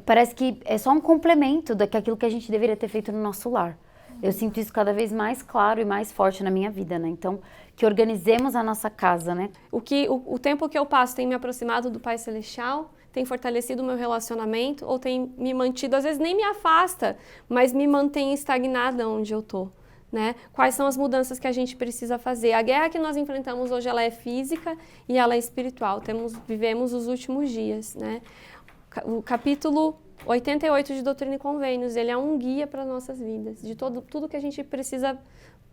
parece que é só um complemento daquilo que a gente deveria ter feito no nosso lar. Eu sinto isso cada vez mais claro e mais forte na minha vida, né? Então, que organizemos a nossa casa, né? O tempo que eu passo tem me aproximado do Pai Celestial, tem fortalecido o meu relacionamento, ou tem me mantido, às vezes nem me afasta, mas me mantém estagnada onde eu tô, né? Quais são as mudanças que a gente precisa fazer? A guerra que nós enfrentamos hoje, ela é física e ela é espiritual. Vivemos os últimos dias, né? O capítulo 88 de Doutrina e Convênios, ele é um guia para as nossas vidas, de tudo que a gente precisa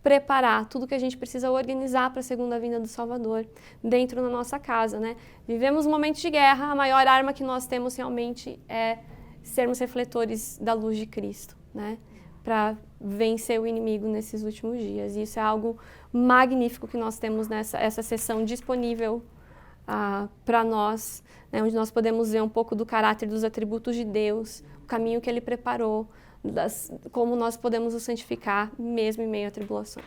preparar, tudo que a gente precisa organizar para a segunda vinda do Salvador, dentro da nossa casa, né? Vivemos um momento de guerra, a maior arma que nós temos realmente é sermos refletores da luz de Cristo, né? Para vencer o inimigo nesses últimos dias. E isso é algo magnífico que nós temos essa sessão disponível para nós, né, onde nós podemos ver um pouco do caráter, dos atributos de Deus, o caminho que Ele preparou, como nós podemos o santificar mesmo em meio a tribulações.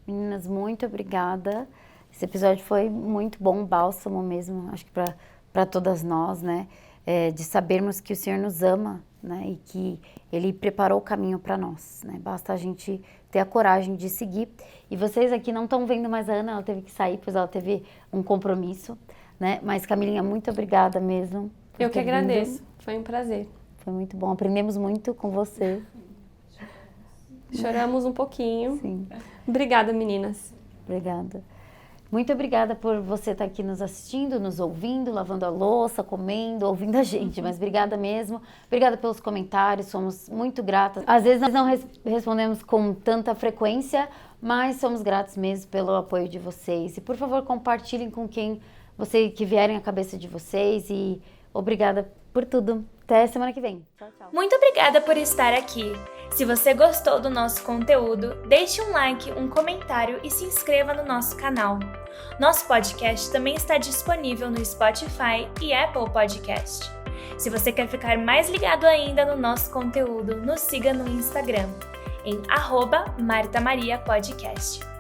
Meninas, muito obrigada. Esse episódio foi muito bom, bálsamo mesmo, acho que para todas nós, né, de sabermos que o Senhor nos ama, né, e que Ele preparou o caminho para nós, né, basta a gente ter a coragem de seguir. E vocês aqui não estão vendo mais a Ana, ela teve que sair, pois ela teve um compromisso, né? Mas, Camilinha, muito obrigada mesmo. Eu que agradeço, foi um prazer. Foi muito bom, aprendemos muito com você. Choramos um pouquinho. Sim. Obrigada, meninas. Obrigada. Muito obrigada por você estar aqui nos assistindo, nos ouvindo, lavando a louça, comendo, ouvindo a gente. Mas obrigada mesmo. Obrigada pelos comentários, somos muito gratas. Às vezes nós não respondemos com tanta frequência, mas somos gratos mesmo pelo apoio de vocês. E por favor, compartilhem com quem que vierem à cabeça de vocês. E obrigada por tudo. Até semana que vem. Tchau, tchau. Muito obrigada por estar aqui. Se você gostou do nosso conteúdo, deixe um like, um comentário e se inscreva no nosso canal. Nosso podcast também está disponível no Spotify e Apple Podcast. Se você quer ficar mais ligado ainda no nosso conteúdo, nos siga no Instagram, em @MartaMariaPodcast.